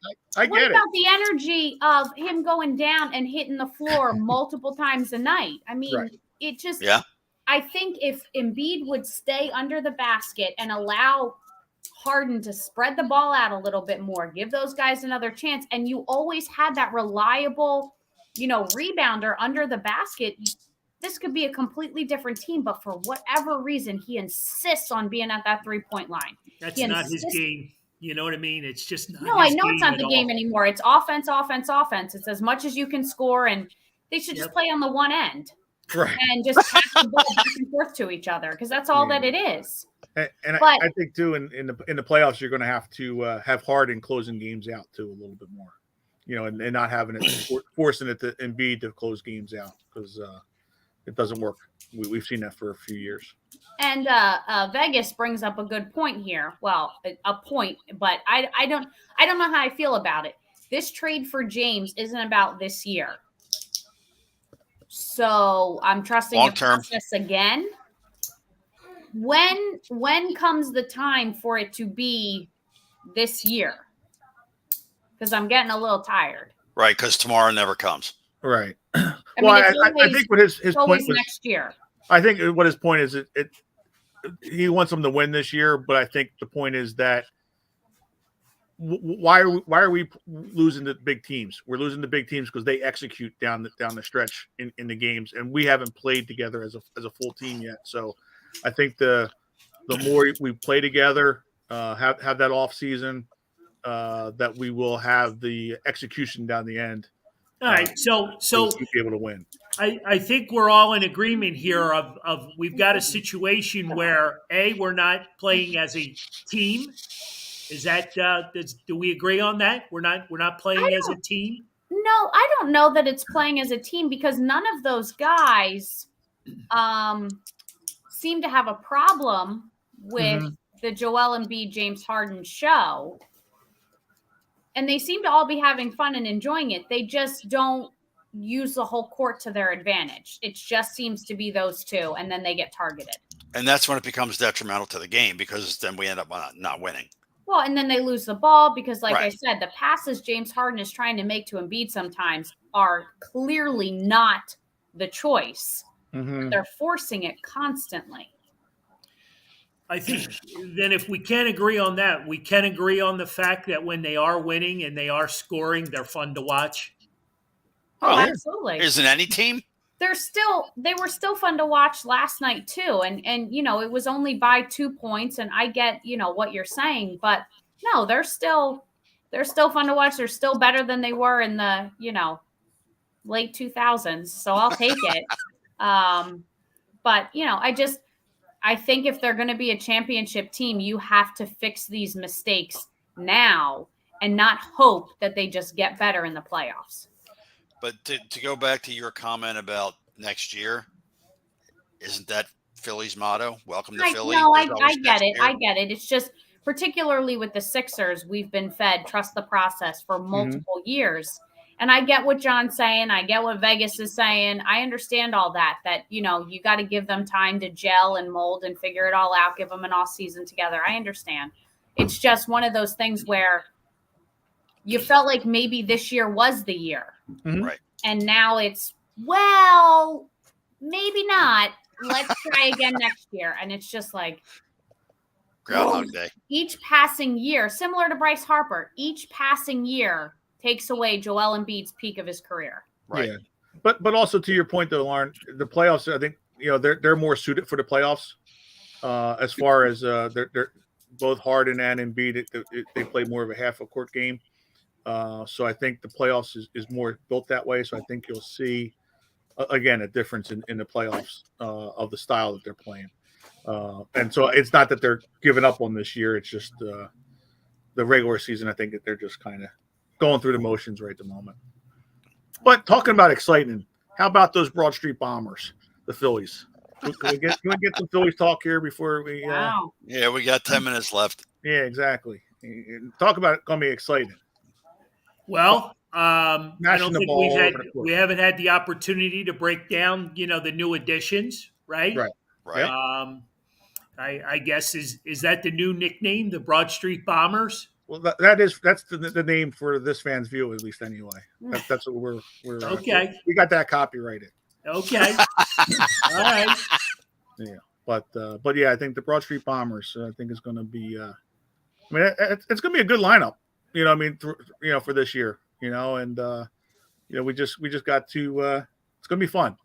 What about the energy of him going down and hitting the floor multiple times a night? I mean, it just I think if Embiid would stay under the basket and allow Harden to spread the ball out a little bit more, give those guys another chance, and you always had that reliable, rebounder under the basket, this could be a completely different team, but for whatever reason, he insists on being at that 3-point line. That's not his game. You know what I mean? It's just not. No, I know it's not the game anymore. It's offense. It's as much as you can score, and They should just play on the one end. Right. And just pass the ball back and forth to each other because that's all that it is. And I think too in the playoffs you're going to have Harden closing games out too a little bit more, and not having it forcing it to Embiid to close games out because it doesn't work. We've seen that for a few years. And Vegas brings up a good point here. Well, a point, but I don't know how I feel about it. This trade for James isn't about this year. So I'm trusting the process again. When comes the time for it to be this year? Because I'm getting a little tired. Right, because tomorrow never comes. Right. I think what his point was next year. I think what his point is, he wants them to win this year, but I think the point is that why are we losing the big teams? We're losing the big teams because they execute down the stretch in the games, and we haven't played together as a full team yet. So I think the more we play together, have that off season, that we will have the execution down the end. All right, so be able to win. I think we're all in agreement here of we've got a situation where we're not playing as a team. Is that do we agree on that? We're not playing as a team? No, I don't know that it's playing as a team because none of those guys seem to have a problem with the Joel Embiid, James Harden show. And they seem to all be having fun and enjoying it. They just don't use the whole court to their advantage. It just seems to be those two, and then they get targeted. And that's when it becomes detrimental to the game because then we end up not winning. Well, and then they lose the ball because, like I said, the passes James Harden is trying to make to Embiid sometimes are clearly not the choice. They're forcing it constantly. I think then if we can't agree on that, we can agree on the fact that when they are winning and they are scoring, they're fun to watch. Oh, absolutely. Isn't any team? They were still fun to watch last night too. And it was only by 2 points. And I get, what you're saying, but no, they're still fun to watch. They're still better than they were in the, late 2000s. So I'll take it. But I think if they're going to be a championship team, you have to fix these mistakes now and not hope that they just get better in the playoffs. But to go back to your comment about next year, isn't that Philly's motto? Welcome to Philly. No, I get it. I get it. It's just particularly with the Sixers, we've been fed trust the process for multiple years. And I get what John's saying. I get what Vegas is saying. I understand all that you got to give them time to gel and mold and figure it all out, give them an off season together. I understand. It's just one of those things where you felt like maybe this year was the year. Right. And now it's, well, maybe not. Let's try again next year. And it's just like Groundhog Day. Each passing year, similar to Bryce Harper, each passing year takes away Joel Embiid's peak of his career. Right. Yeah. But also to your point though, Lauren, the playoffs, I think, they're more suited for the playoffs. As far as they're both Harden and Embiid, they play more of a half a court game. So I think the playoffs is more built that way. So I think you'll see again a difference in the playoffs of the style that they're playing. And so it's not that they're giving up on this year. It's just the regular season. I think that they're just kind of going through the motions right at the moment. But talking about exciting, how about those Broad Street Bombers, the Phillies? Can we get some Phillies talk here before we? Wow. Yeah, we got 10 minutes left. Yeah, exactly. Talk about it. Going to be exciting. Well, I don't think we haven't had the opportunity to break down, the new additions, right? Right. I guess is that the new nickname, the Broad Street Bombers? Well, that's the name for this fan's view, at least anyway. That's what we're okay. We got that copyrighted. Okay. All right. Yeah, but yeah, I think the Broad Street Bombers, I think is going to be. It's going to be a good lineup. For this year. And we just got to. It's going to be fun.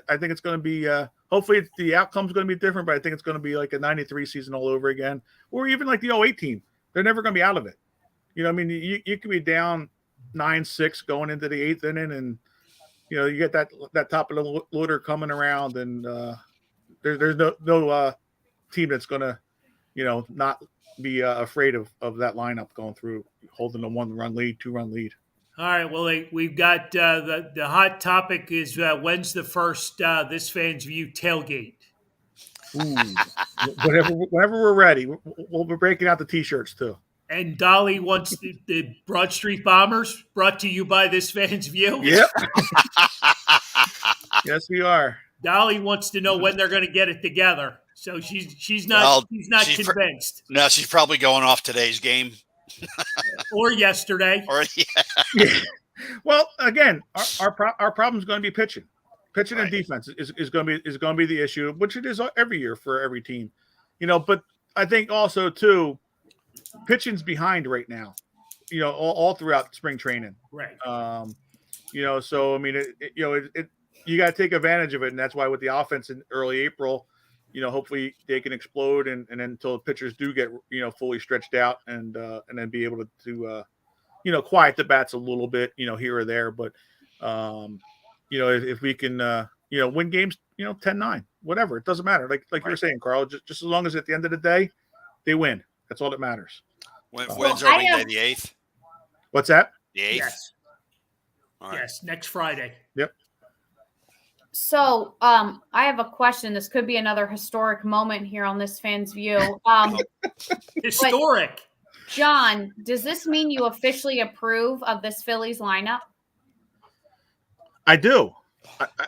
I think it's going to be. Hopefully, the outcome's going to be different, but I think it's going to be like a '93 season all over again, or even like the 08 team. They're never going to be out of it. You could be down 9-6 going into the 8th inning, and you get that top of the loader coming around, and there's no team that's gonna, not be afraid of that lineup going through, holding a 1-run lead, 2-run lead. All right. Well, we've got the hot topic is when's the first This Fan's View tailgate? Ooh, whenever we're ready, we'll be breaking out the T-shirts too. And Dolly wants the Broad Street Bombers, brought to you by This Fan's View. Yep. Yes, we are. Dolly wants to know when they're going to get it together. So she's not convinced. No, she's probably going off today's game or yesterday. Yeah. Well, again, our problem is going to be pitching. Pitching and defense is going to be the issue, which it is every year for every team. But I think also too, pitching's behind right now. All throughout spring training. Right. So I mean, you got to take advantage of it, and that's why with the offense in early April, hopefully they can explode, and then until the pitchers do get fully stretched out, and then be able to quiet the bats a little bit, here or there. But if we can win games, 10-9, whatever, it doesn't matter. Like you were saying, Carl, just as long as at the end of the day they win, that's all that matters. When's opening day? The 8th. What's that? The 8th. Yes. All right. Yes, next Friday. Yep. So I have a question. This could be another historic moment here on This Fan's View. Historic. John, does this mean you officially approve of this Phillies lineup? I do.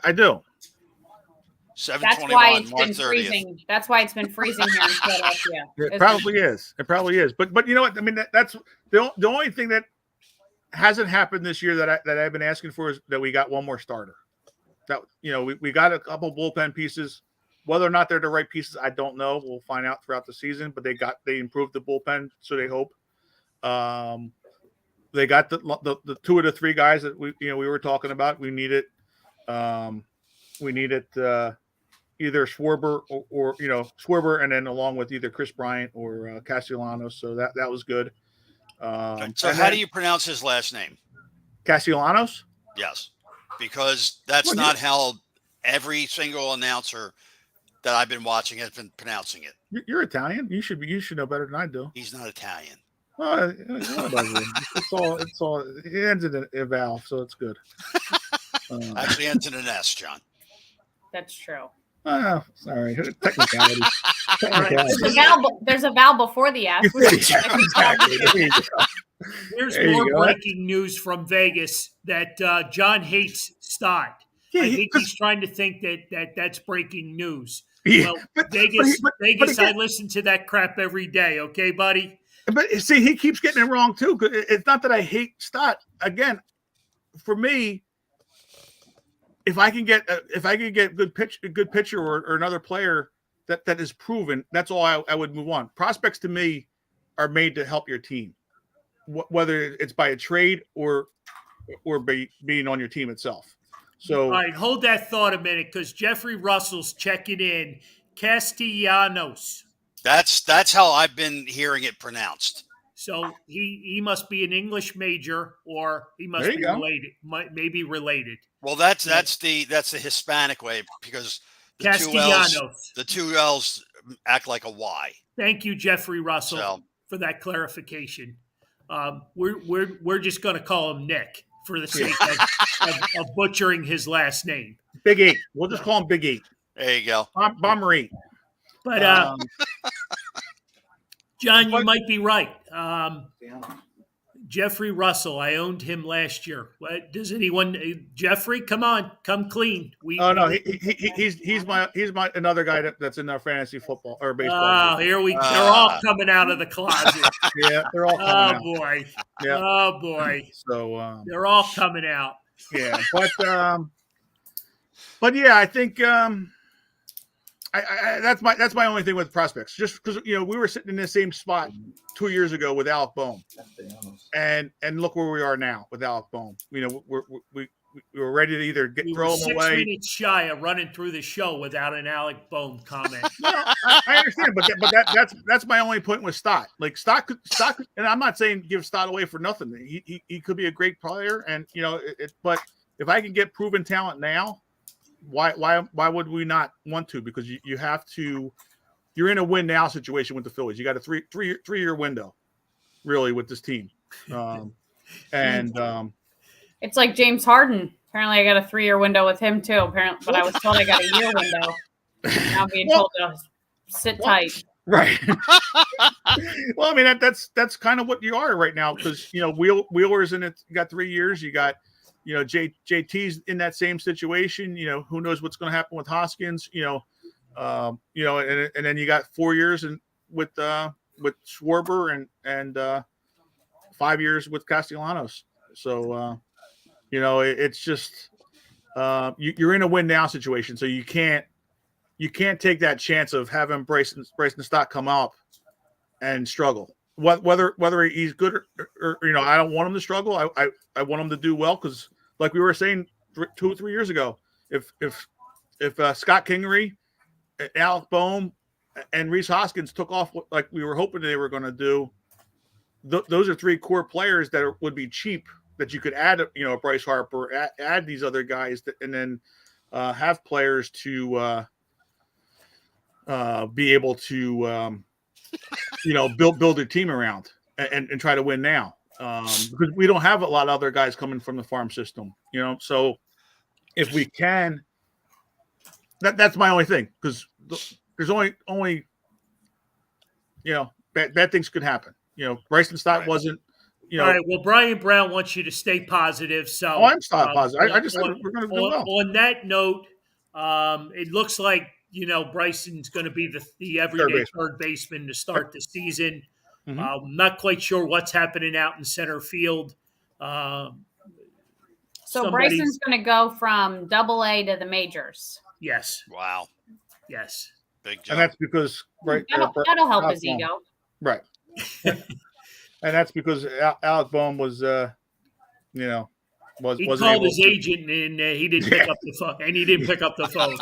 I do. 7/21, That's why it's March been 30th. freezing. That's why it's been freezing here in Philadelphia. It probably is. It probably is. But you know what? I mean, that's the only thing that hasn't happened this year that I've been asking for is that we got one more starter. That we got a couple bullpen pieces. Whether or not they're the right pieces, I don't know. We'll find out throughout the season. But they improved the bullpen, so they hope. They got the 2 of the 3 guys that we were talking about. We needed either Schwarber or Schwarber, and then along with either Chris Bryant or Castellanos. So that was good. So how do you pronounce his last name? Castellanos? Yes, because that's not how every single announcer that I've been watching has been pronouncing it. You're Italian. You should know better than I do. He's not Italian. Well, it's all. It ends in a vowel, so it's good. Actually, ends in an S, John. That's true. Oh, sorry. Technicality. There's a vowel before the S. Exactly. Here's more breaking news from Vegas that John hates Stott. Yeah, I think he's trying to think that's breaking news. Yeah, well, Vegas, I listen to that crap every day. Okay, buddy? But see, he keeps getting it wrong too. It's not that I hate Stott. Again, for me, if I can get a good pitcher or another player that is proven, that's all I would move on. Prospects to me are made to help your team, whether it's by a trade or by being on your team itself. So, all right, hold that thought a minute, because Jeffrey Russell's checking in. Castellanos. That's how I've been hearing it pronounced. So he must be an English major, or he must be related. Maybe related. Well, that's the Hispanic way, because the two L's act like a Y. Thank you, Jeffrey Russell, for that clarification. We're just going to call him Nick for the sake of butchering his last name. Big 8. We'll just call him Big 8. There you go. Bomber 8. But John, you might be right. Jeffrey Russell, I owned him last year. What does anyone? Jeffrey, come on, come clean. He's my another guy that's in our fantasy football or baseball. Oh, here we. They're all coming out of the closet. Yeah, they're all coming out. Oh boy. Yeah. Oh boy. So they're all coming out. Yeah, but yeah, I think that's my only thing with prospects. Just because we were sitting in the same spot 2 years ago with Alec Boehm, and look where we are now with Alec Boehm. We were ready to either throw him away. 6 minutes shy of running through the show without an Alec Boehm comment. I understand, but that's my only point with Stott. Like Stott, and I'm not saying give Stott away for nothing. He could be a great player, and but if I can get proven talent now, why would we not want to? Because you have to. You're in a win now situation with the Phillies. You got a three-year window, really, with this team, it's like James Harden. Apparently, I got a 3-year window with him too. Apparently, but I was told I got a year window. Now being told to sit tight. Right. Well, I mean that's kind of what you are right now, because Wheeler's in it. You got 3 years. You got JT's in that same situation. Who knows what's going to happen with Hoskins. And then you got 4 years with Schwarber and 5 years with Castellanos. So it's just you're in a win now situation, so you can't take that chance of having Bryson Stott come up and struggle. Whether he's good or I don't want him to struggle. I want him to do well, because like we were saying 2 or 3 years ago, if Scott Kingery, Alec Boehm, and Rhys Hoskins took off like we were hoping they were going to do, those are 3 core players that would be cheap, that you could add, Bryce Harper, add these other guys, and then have players to be able to build their team around and try to win now, because we don't have a lot of other guys coming from the farm system. So if we can, that's my only thing, because there's only bad things could happen. Bryson Stott wasn't. All right. Well, Brian Brown wants you to stay positive. So I'm still positive. I just said we're going to do well. On that note, it looks like Bryson's going to be the everyday third baseman to start the season. Mm-hmm. Not quite sure what's happening out in center field. So Bryson's going to go from Double-A to the majors. Yes. Wow. Yes. Big job. And that's because that'll help his ego. Right. And that's because Alec Boehm was, he called his agent and he didn't pick up the phone. And he didn't pick up the phone.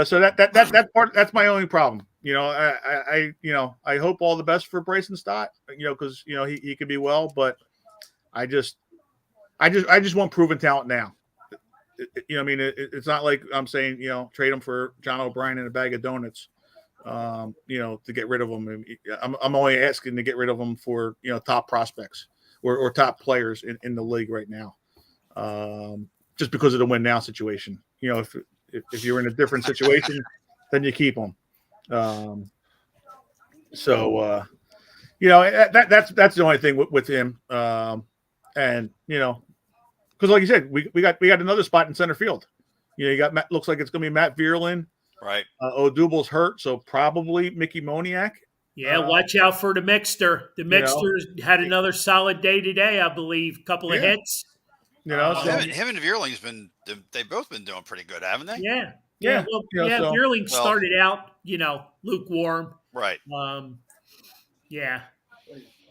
So that part, that's my only problem. I hope all the best for Bryson Stott. Because he could be well, but I just want proven talent now. It's not like I'm saying trade him for John O'Brien and a bag of donuts. To get rid of them. I'm only asking to get rid of them for top prospects or top players in the league right now, just because of the win now situation. If you're in a different situation, then you keep them. That's the only thing with him. And because like you said, we got another spot in center field. You got looks like it's going to be Matt Vierlin. Right. Odubel's hurt, so probably Mickey Moniak. Yeah, watch out for the Mixter. The Mixter had another solid day today, I believe. Couple of hits. Him and Vierling's they've both been doing pretty good, haven't they? Yeah. Vierling started out, lukewarm. Right. Yeah.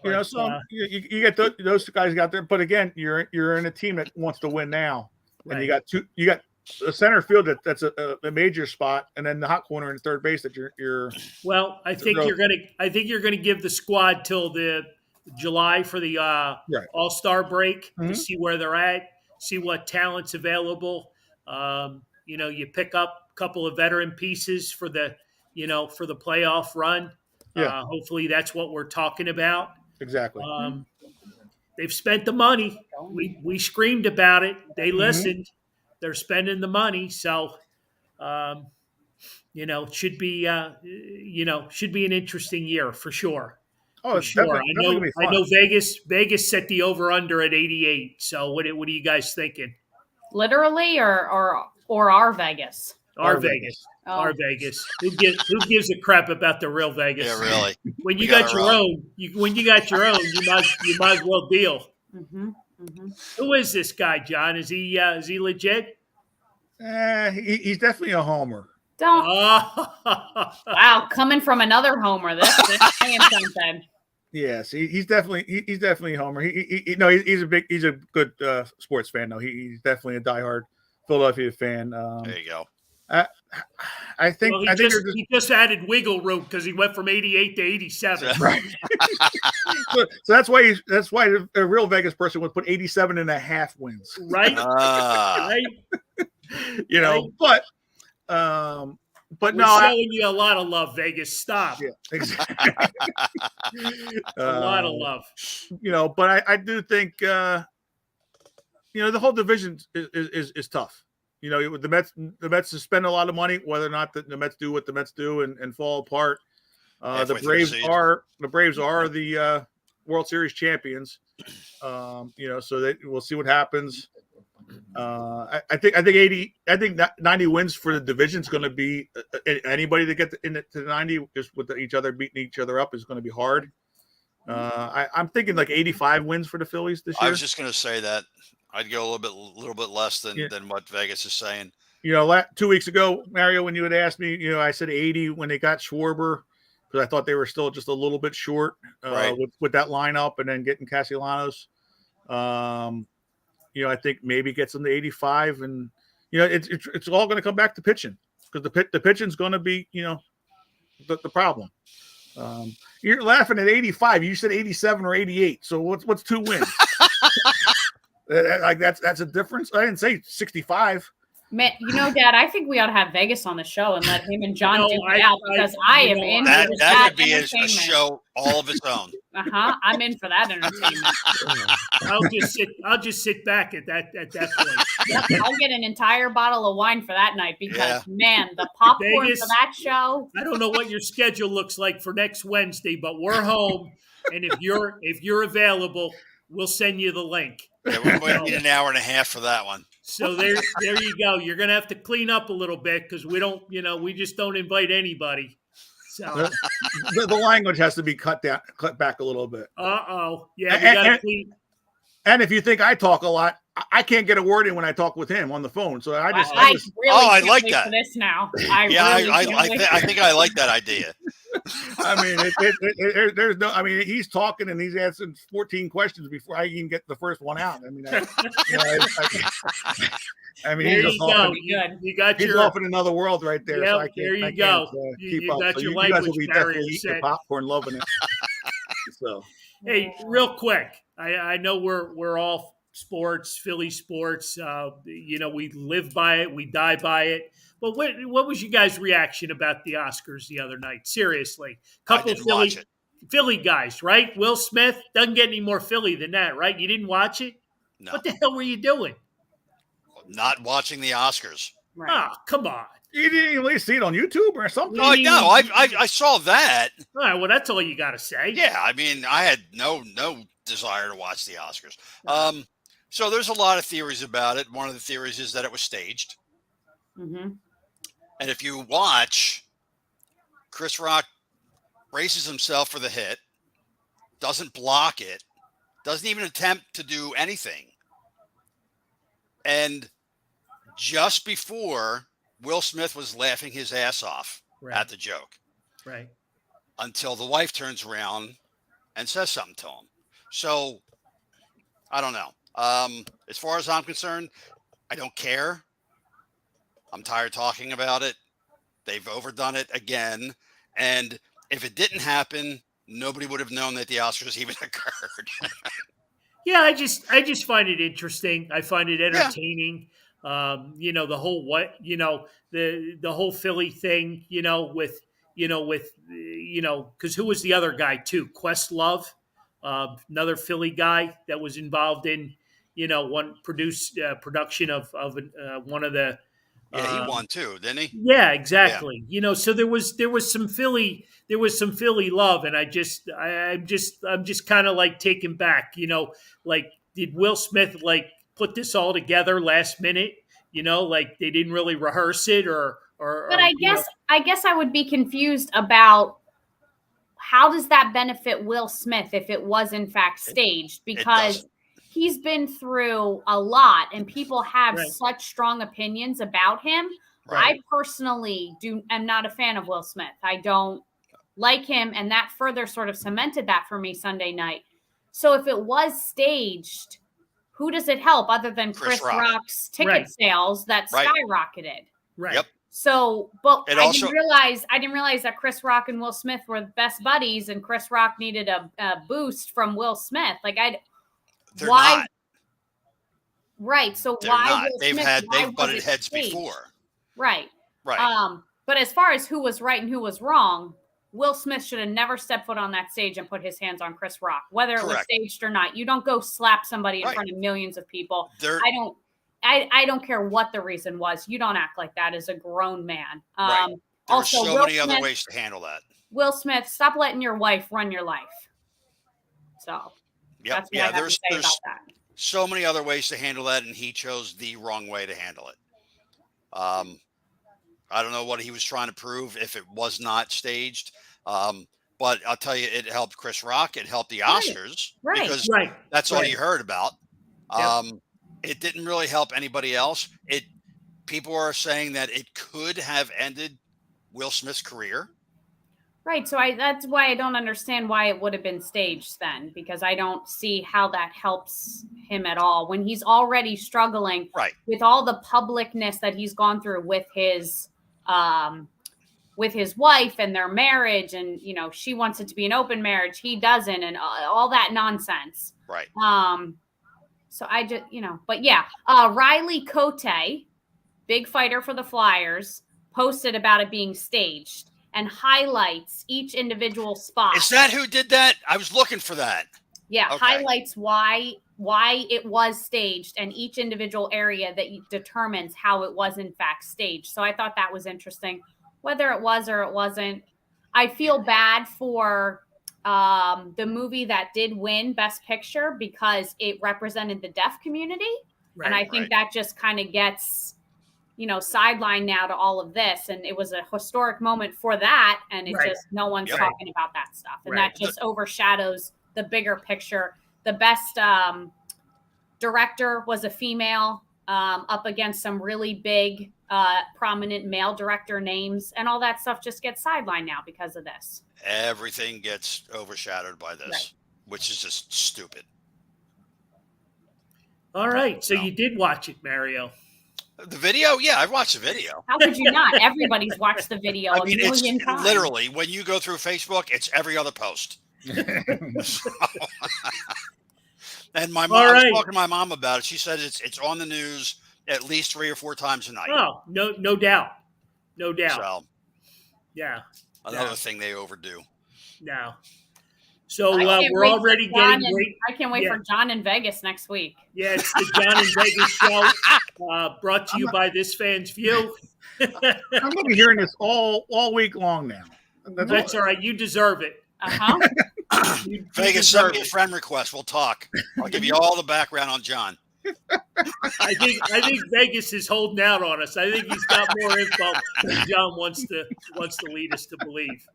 You get those guys out there, but again, you're in a team that wants to win now, and you got a center field that's a major spot, and then the hot corner and third base that you're. Well, I think you're gonna give the squad till the July for the All-Star break to see where they're at, see what talent's available. You pick up a couple of veteran pieces for the playoff run. Yeah. Hopefully that's what we're talking about. Exactly. They've spent the money. We screamed about it. They listened. They're spending the money, so it should be an interesting year for sure. Oh, for sure. I know Vegas set the over under at 88. So what are you guys thinking? Literally or our Vegas? Our Vegas. Oh. Our Vegas. Who gives a crap about the real Vegas? Yeah, really. When you got your own, you might as well deal. Mm-hmm. Mm-hmm. Who is this guy, John? Is he legit? He's definitely a homer. Don't. Wow, coming from another homer, this saying something. Yes, he's definitely a homer. He's a good sports fan though. He's definitely a diehard Philadelphia fan. There you go. I think he just added wiggle room because he went from 88 to 87. Right. so that's why a real Vegas person would put 87.5 wins. Right. Right. You know, but we're showing you a lot of love, Vegas. Stop. Yeah, exactly. A lot of love. You know, but I do think you know, the whole division is tough. You know, the Mets spend a lot of money, whether or not the Mets do what the Mets do and fall apart. The Braves are the World Series champions. You know, so we'll see what happens. I think 90 wins for the division is going to be anybody to get to 90 just with each other beating each other up is going to be hard. I'm thinking like 85 wins for the Phillies this year. I was just going to say that I'd go a little bit less than what Vegas is saying. You know, 2 weeks ago, Mario, when you had asked me, you know, I said 80 when they got Schwarber because I thought they were still just a little bit short with that lineup and then getting Castellanos. You know, I think maybe gets them to 85, and you know, it's all going to come back to pitching because the pitching's going to be, you know, the problem. You're laughing at 85. You said 87 or 88. So what's 2 wins? Like that's a difference. I didn't say 65. Man, you know, Dad, I think we ought to have Vegas on the show and let him and John do it out because I am in for that would be a show all of its own. I'm in for that entertainment. I'll just sit back at that point. Yep, I'll get an entire bottle of wine for that night because man, the popcorn Vegas, for that show. I don't know what your schedule looks like for next Wednesday, but we're home, and if you're available, we'll send you the link. Yeah, we're going to need an hour and a half for that one. So there you go. You're going to have to clean up a little bit because we just don't invite anybody. So the language has to be cut back a little bit. Yeah, we got to clean. And if you think I talk a lot, I can't get a word in when I talk with him on the phone. So I like that. For this now. I think I like that idea. I mean, there's no. I mean, he's talking and he's answering 14 questions before I even get the first one out. I mean, he's off in another world right there. Yep, so I can't, there you go. Keep up. Got so your you guys will be barrier definitely eating the popcorn, loving it. So, hey, real quick, I know we're all sports, Philly sports. You know, we live by it, we die by it. But what was you guys' reaction about the Oscars the other night? Seriously, couple Philly guys, right? Will Smith doesn't get any more Philly than that, right? You didn't watch it? No. What the hell were you doing? Not watching the Oscars. Right. Oh, come on. You didn't at least see it on YouTube or something? Oh, no, I saw that. All right, well, that's all you got to say. Yeah, I mean, I had no desire to watch the Oscars. So there's a lot of theories about it. One of the theories is that it was staged. Mm-hmm. And if you watch, Chris Rock braces himself for the hit, doesn't block it, doesn't even attempt to do anything. And just before, Will Smith was laughing his ass off at the joke. Right. Until the wife turns around and says something to him. So, I don't know. As far as I'm concerned, I don't care. I'm tired of talking about it. They've overdone it again. And if it didn't happen, nobody would have known that the Oscars even occurred. Yeah, I just find it interesting. I find it entertaining. Yeah. You know, the whole the whole Philly thing, because who was the other guy too? Questlove, another Philly guy that was involved in, one production of one of the. Yeah, he won too, didn't he? Yeah, exactly. Yeah. So there was some Philly love, and I'm just kind of like taken back. Like, did Will Smith like put this all together last minute? Like they didn't really rehearse it, or. But I guess I would be confused about how does that benefit Will Smith if it was in fact staged, because he's been through a lot and people have such strong opinions about him. Right. I personally am not a fan of Will Smith. I don't like him. And that further sort of cemented that for me Sunday night. So if it was staged, who does it help other than Chris Rock's ticket sales that skyrocketed? Right. Yep. So, but It I also- didn't realize that Chris Rock and Will Smith were best buddies, and Chris Rock needed a boost from Will Smith. Like, They're not. Right. So They're why not. Will They've butted heads before. Right. Right. But as far as who was right and who was wrong, Will Smith should have never stepped foot on that stage and put his hands on Chris Rock, whether it was staged or not. You don't go slap somebody in front of millions of people. I don't care what the reason was. You don't act like that as a grown man. Right. There Also, are so many other ways to handle that. Will Smith, stop letting your wife run your life. So that's what I have to say about that. So many other ways to handle that, and he chose the wrong way to handle it. I don't know what he was trying to prove if it was not staged. But I'll tell you, it helped Chris Rock. It helped the Oscars because that's all you heard about. It didn't really help anybody else. People are saying that it could have ended Will Smith's career. Right. So that's why I don't understand why it would have been staged then, because I don't see how that helps him at all when he's already struggling with all the publicness that he's gone through with his wife and their marriage. And, you know, she wants it to be an open marriage. He doesn't. And all that nonsense. Right. So I just, but yeah, Riley Cote, big fighter for the Flyers, posted about it being staged and highlights each individual spot. Is that who did that? I was looking for that. Yeah, okay. Highlights why it was staged and each individual area that determines how it was in fact staged. So I thought that was interesting. Whether it was or it wasn't, I feel bad for the movie that did win Best Picture because it represented the deaf community. Right, and I think that just kind of gets sidelined now to all of this. And it was a historic moment for that. And it just, no one's talking about that stuff. And that just overshadows the bigger picture. The best director was a female up against some really big, prominent male director names. And all that stuff just gets sidelined now because of this. Everything gets overshadowed by this, which is just stupid. All right. So you did watch it, Mario. The video? Yeah, I've watched the video. How could you not? Everybody's watched the video a million times. Literally, when you go through Facebook, it's every other post. And my mom, I was talking to my mom about it. She said it's on the news at least 3 or 4 times a night. Oh, no doubt. No doubt. So, yeah. Another thing they overdo. No. So we're already getting great. I can't wait for John in Vegas next week. Yeah, it's the John in Vegas show, brought to you by This Fan's View. I'm going to be hearing this all week long now. That's all right. You deserve it. Vegas, send me a friend request. We'll talk. I'll give you all the background on John. I think Vegas is holding out on us. I think he's got more info than John wants to lead us to believe.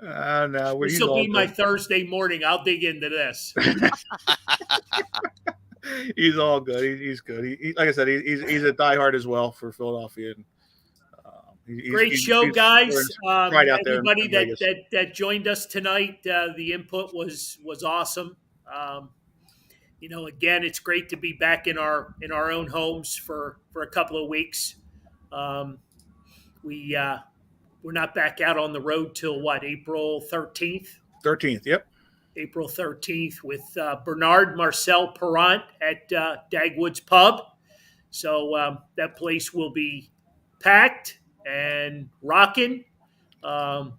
No, this will be my Thursday morning. I'll dig into this. He's all good. He's good. He like I said, he's a diehard as well for Philadelphia. And, great show, guys. Right out there. Everybody that joined us tonight, the input was awesome. Again, it's great to be back in our own homes for a couple of weeks. We're not back out on the road till April 13th? 13th, yep. April 13th with Bernard Marcel Perrant at Dagwood's Pub. So that place will be packed and rocking. Make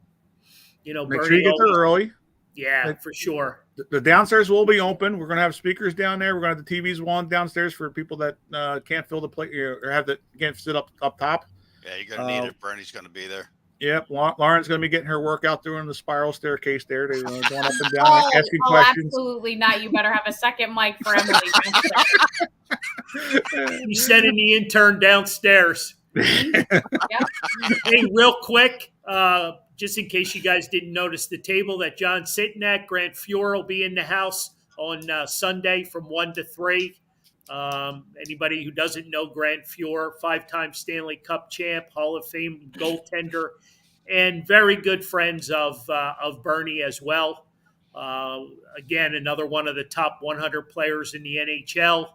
sure you get there early. Yeah, for sure. The downstairs will be open. We're going to have speakers down there. We're going to have the TVs on downstairs for people that can't fill the plate or can't sit up top. Yeah, you're going to need it. Bernie's going to be there. Yep, Lauren's going to be getting her workout doing the spiral staircase there. They're going up and down, asking questions. Absolutely not. You better have a second mic for Emily. He's sending the intern downstairs. Yep. Hey, real quick, just in case you guys didn't notice the table that John's sitting at, Grant Fuhr will be in the house on Sunday from 1 to 3. Anybody who doesn't know Grant Fuhr, 5-time Stanley Cup champ, Hall of Fame goaltender, and very good friends of Bernie as well. Again, another one of the top 100 players in the NHL.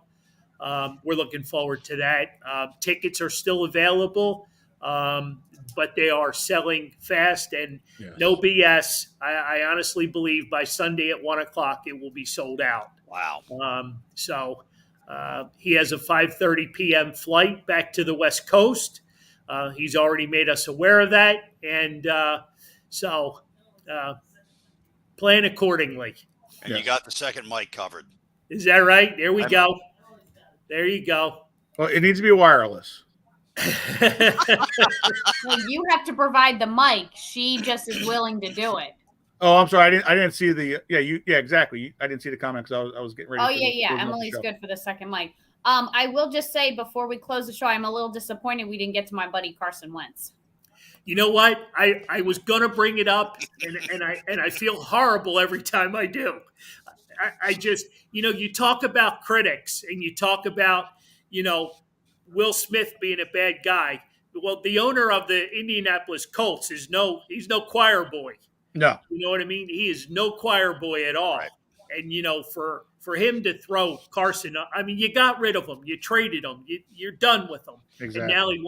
We're looking forward to that. Tickets are still available. but they are selling fast and no BS. I honestly believe by Sunday at 1:00 it will be sold out. Wow. So he has a 5:30 p.m. flight back to the West Coast. He's already made us aware of that, and so plan accordingly. And you got the second mic covered. Is that right? There we go. There you go. Well, it needs to be wireless. Well, you have to provide the mic. She just is willing to do it. Oh, I'm sorry. I didn't see the exactly. I didn't see the comment because I was getting ready. Oh yeah. Emily's good for the second mic. I will just say before we close the show, I'm a little disappointed we didn't get to my buddy Carson Wentz. You know what? I was gonna bring it up, and I feel horrible every time I do. I just, you talk about critics and you talk about, Will Smith being a bad guy. Well, the owner of the Indianapolis Colts he's no choir boy. No. You know what I mean? He is no choir boy at all. Right. And, for him to throw Carson, I mean, you got rid of him. You traded him. You're done with him. Exactly. And now he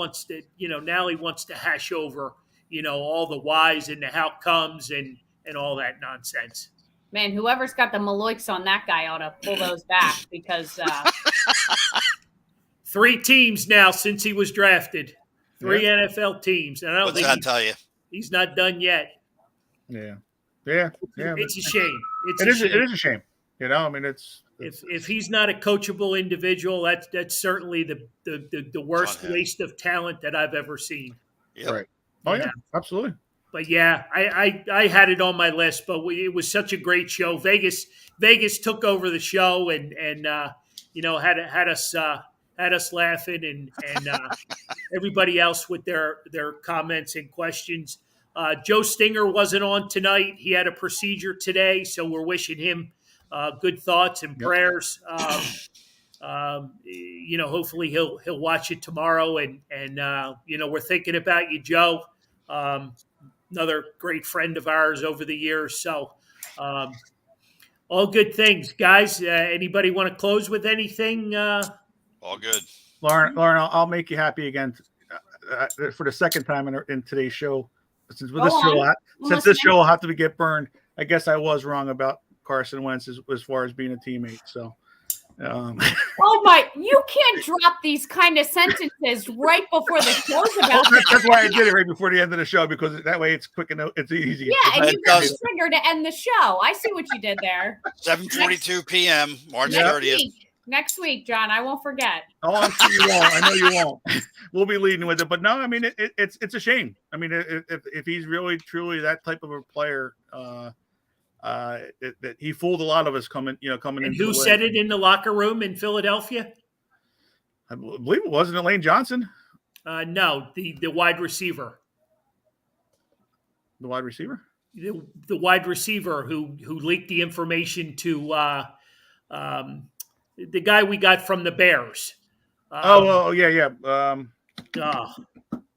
wants to hash over, all the whys and the how comes and all that nonsense. Man, whoever's got the Maloiks on that guy ought to pull those back because 3 teams now since he was drafted. 3 NFL teams. And I don't think tell you? He's not done yet. Yeah. It's a shame. It is a shame. I mean, if he's not a coachable individual, that's certainly the worst waste of talent that I've ever seen. Yep. Right. Oh yeah, absolutely. But yeah, I had it on my list, but it was such a great show. Vegas took over the show and had us laughing and everybody else with their comments and questions. Joe Stinger wasn't on tonight. He had a procedure today, so we're wishing him good thoughts and prayers. Hopefully he'll watch it tomorrow, and we're thinking about you, Joe. Another great friend of ours over the years. So all good things, guys. Anybody want to close with anything? All good. Lauren, I'll make you happy again for the second time in today's show. Since this show will have to get burned, I guess I was wrong about Carson Wentz as far as being a teammate. So, oh my! You can't drop these kind of sentences right before the show's about. That's why I did it right before the end of the show, because that way it's quick and it's easy. Yeah, and you got a trigger to end the show. I see what you did there. 7:42 p.m. March 30th. Next week, John. I won't forget. Oh, I'm sure you won't. I know you won't. We'll be leading with it, but no, I mean it's a shame. I mean, if he's really truly that type of a player, that he fooled a lot of us coming in. And who said it in the locker room in Philadelphia? I believe it wasn't Lane Johnson. No, the wide receiver. The wide receiver. The wide receiver who leaked the information to the guy we got from the Bears. Yeah.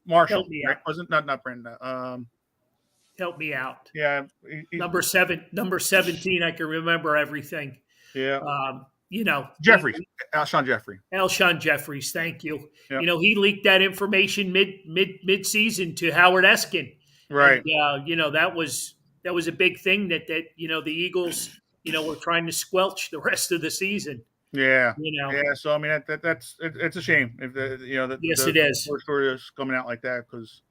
Marshall. Help me out. Wasn't not Brenda. Help me out. Yeah. Number 17. I can remember everything. Yeah. Jeffries. Alshon Jeffries. Thank you. Yep. He leaked that information mid season to Howard Eskin. Right. And, that was a big thing that the Eagles, were trying to squelch the rest of the season. Yeah. Yeah. So I mean, it's a shame if it is. First story is coming out like that, because,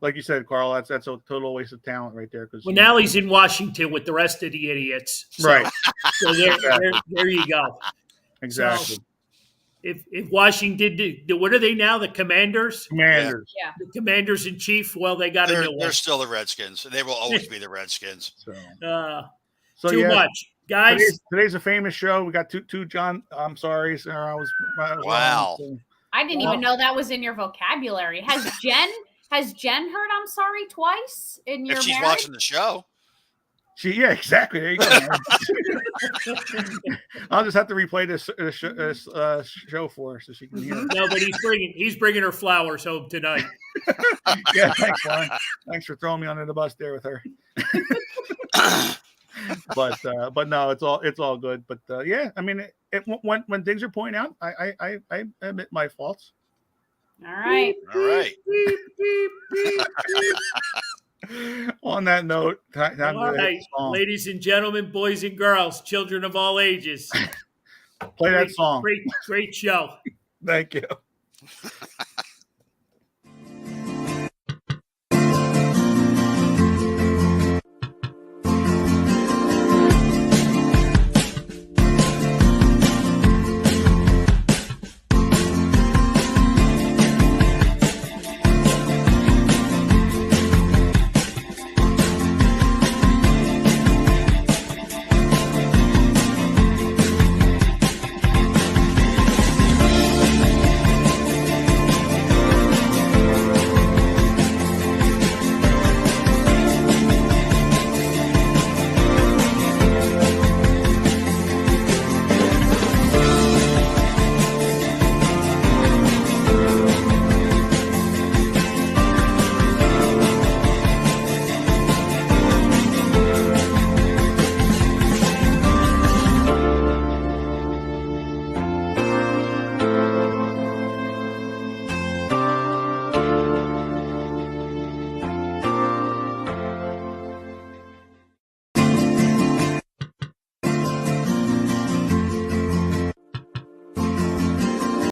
like you said, Carl, that's a total waste of talent right there. Because now he's in Washington with the rest of the idiots. So, right. So there you go. Exactly. So if Washington what are they now? The Commanders. Yeah. The Commanders in chief. Well, they got to know. They're still the Redskins. They will always be the Redskins. Too much. Guys, today's a famous show. We got two John. I'm sorry, Sarah. Wow. I didn't even know that was in your vocabulary. Has Jen heard "I'm sorry" twice in your? If she's marriage? watching the show. Yeah, exactly. There you go. I'll just have to replay this show for her so she can hear it. No, but he's bringing her flowers home tonight. Yeah, thanks, Lauren. Thanks for throwing me under the bus there with her. But no, it's all good. But yeah, I mean, when things are pointing out, I admit my faults. All right. All right. Beep, beep, beep, beep. On that note, time All to right, ladies and gentlemen, boys and girls, children of all ages, play that song. Great show. Thank you.